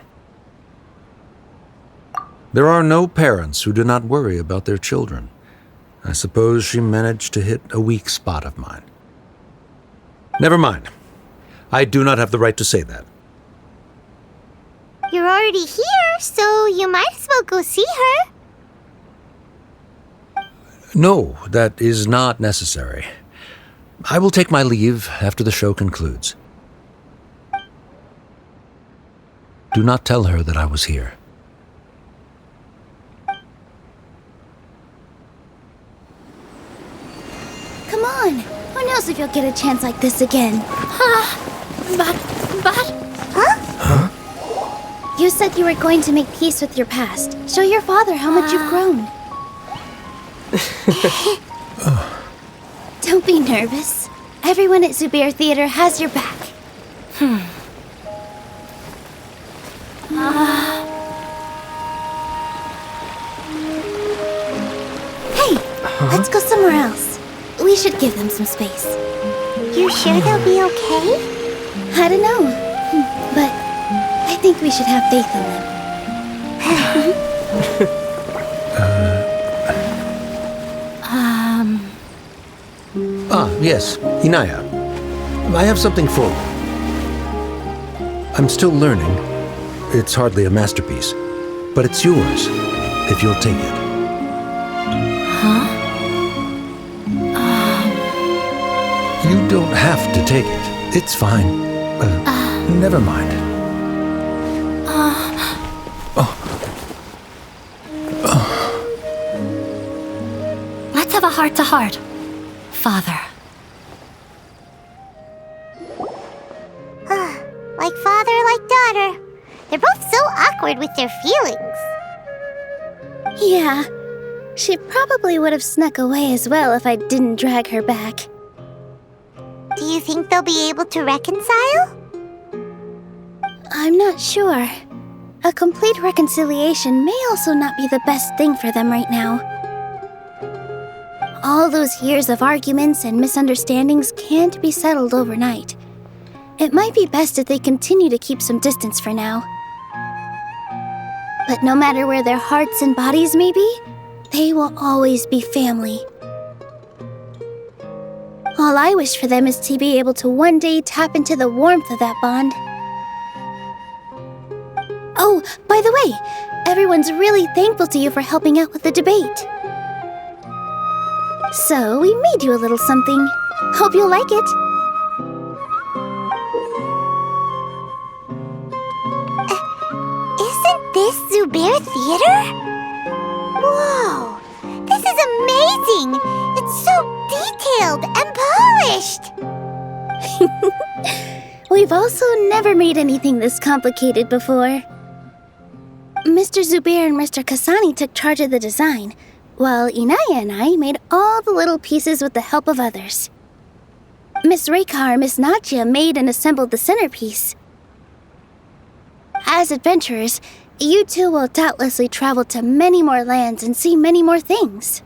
There are no parents who do not worry about their children. I suppose she managed to hit a weak spot of mine. Never mind. I do not have the right to say that. You're already here, so you might as well go see her. No, that is not necessary. I will take my leave after the show concludes. Do not tell her that I was here. Come on. Who knows if you'll get a chance like this again? But... Huh? You said you were going to make peace with your past. Show your father how much you've grown. Don't be nervous. Everyone at Zubair Theater has your back. Hey, let's go somewhere else. We should give them some space. You sure they'll be okay? I don't know, but I think we should have faith in them. Yes, Inaya. I have something for you. I'm still learning. It's hardly a masterpiece, but it's yours, if you'll take it. Huh? You don't have to take it. It's fine. Never mind. Let's have a heart-to-heart, Father. Like father, like daughter. They're both so awkward with their feelings. Yeah, she probably would have snuck away as well if I didn't drag her back. Do you think they'll be able to reconcile? I'm not sure. A complete reconciliation may also not be the best thing for them right now. All those years of arguments and misunderstandings can't be settled overnight. It might be best if they continue to keep some distance for now. But no matter where their hearts and bodies may be, they will always be family. All I wish for them is to be able to one day tap into the warmth of that bond. Oh, by the way, everyone's really thankful to you for helping out with the debate. So, we made you a little something. Hope you'll like it. Isn't this Zubair Theater? Whoa! This is amazing! It's so detailed and polished! We've also never made anything this complicated before. Mr. Zubair and Mr. Kasani took charge of the design, while Inaya and I made all the little pieces with the help of others. Miss Reikar and Miss Nadia made and assembled the centerpiece. As adventurers, you two will doubtlessly travel to many more lands and see many more things.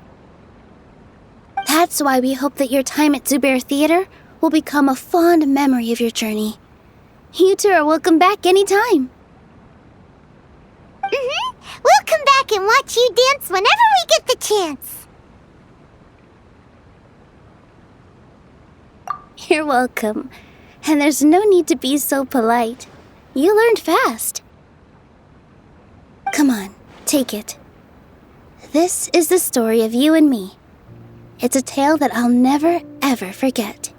That's why we hope that your time at Zubair Theater will become a fond memory of your journey. You two are welcome back anytime. We'll come back and watch you dance whenever we get the chance. You're welcome. And there's no need to be so polite. You learned fast. Come on, take it. This is the story of you and me. It's a tale that I'll never, ever forget.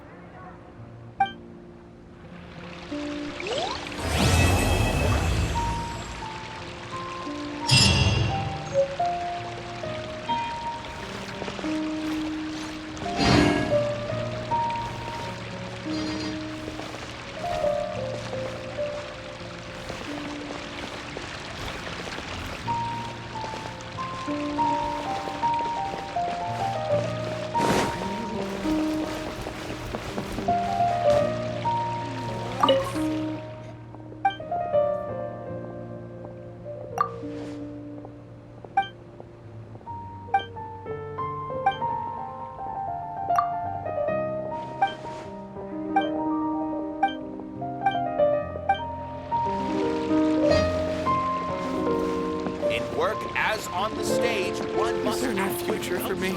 On the stage, one must have no future for me.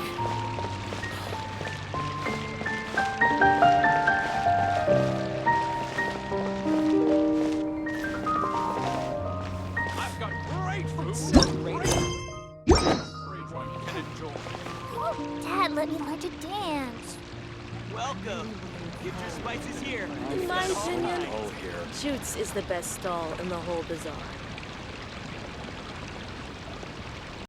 Dad, let me learn to dance. Welcome. Get your spices here. In my opinion, Jutes is the best stall in the whole bazaar.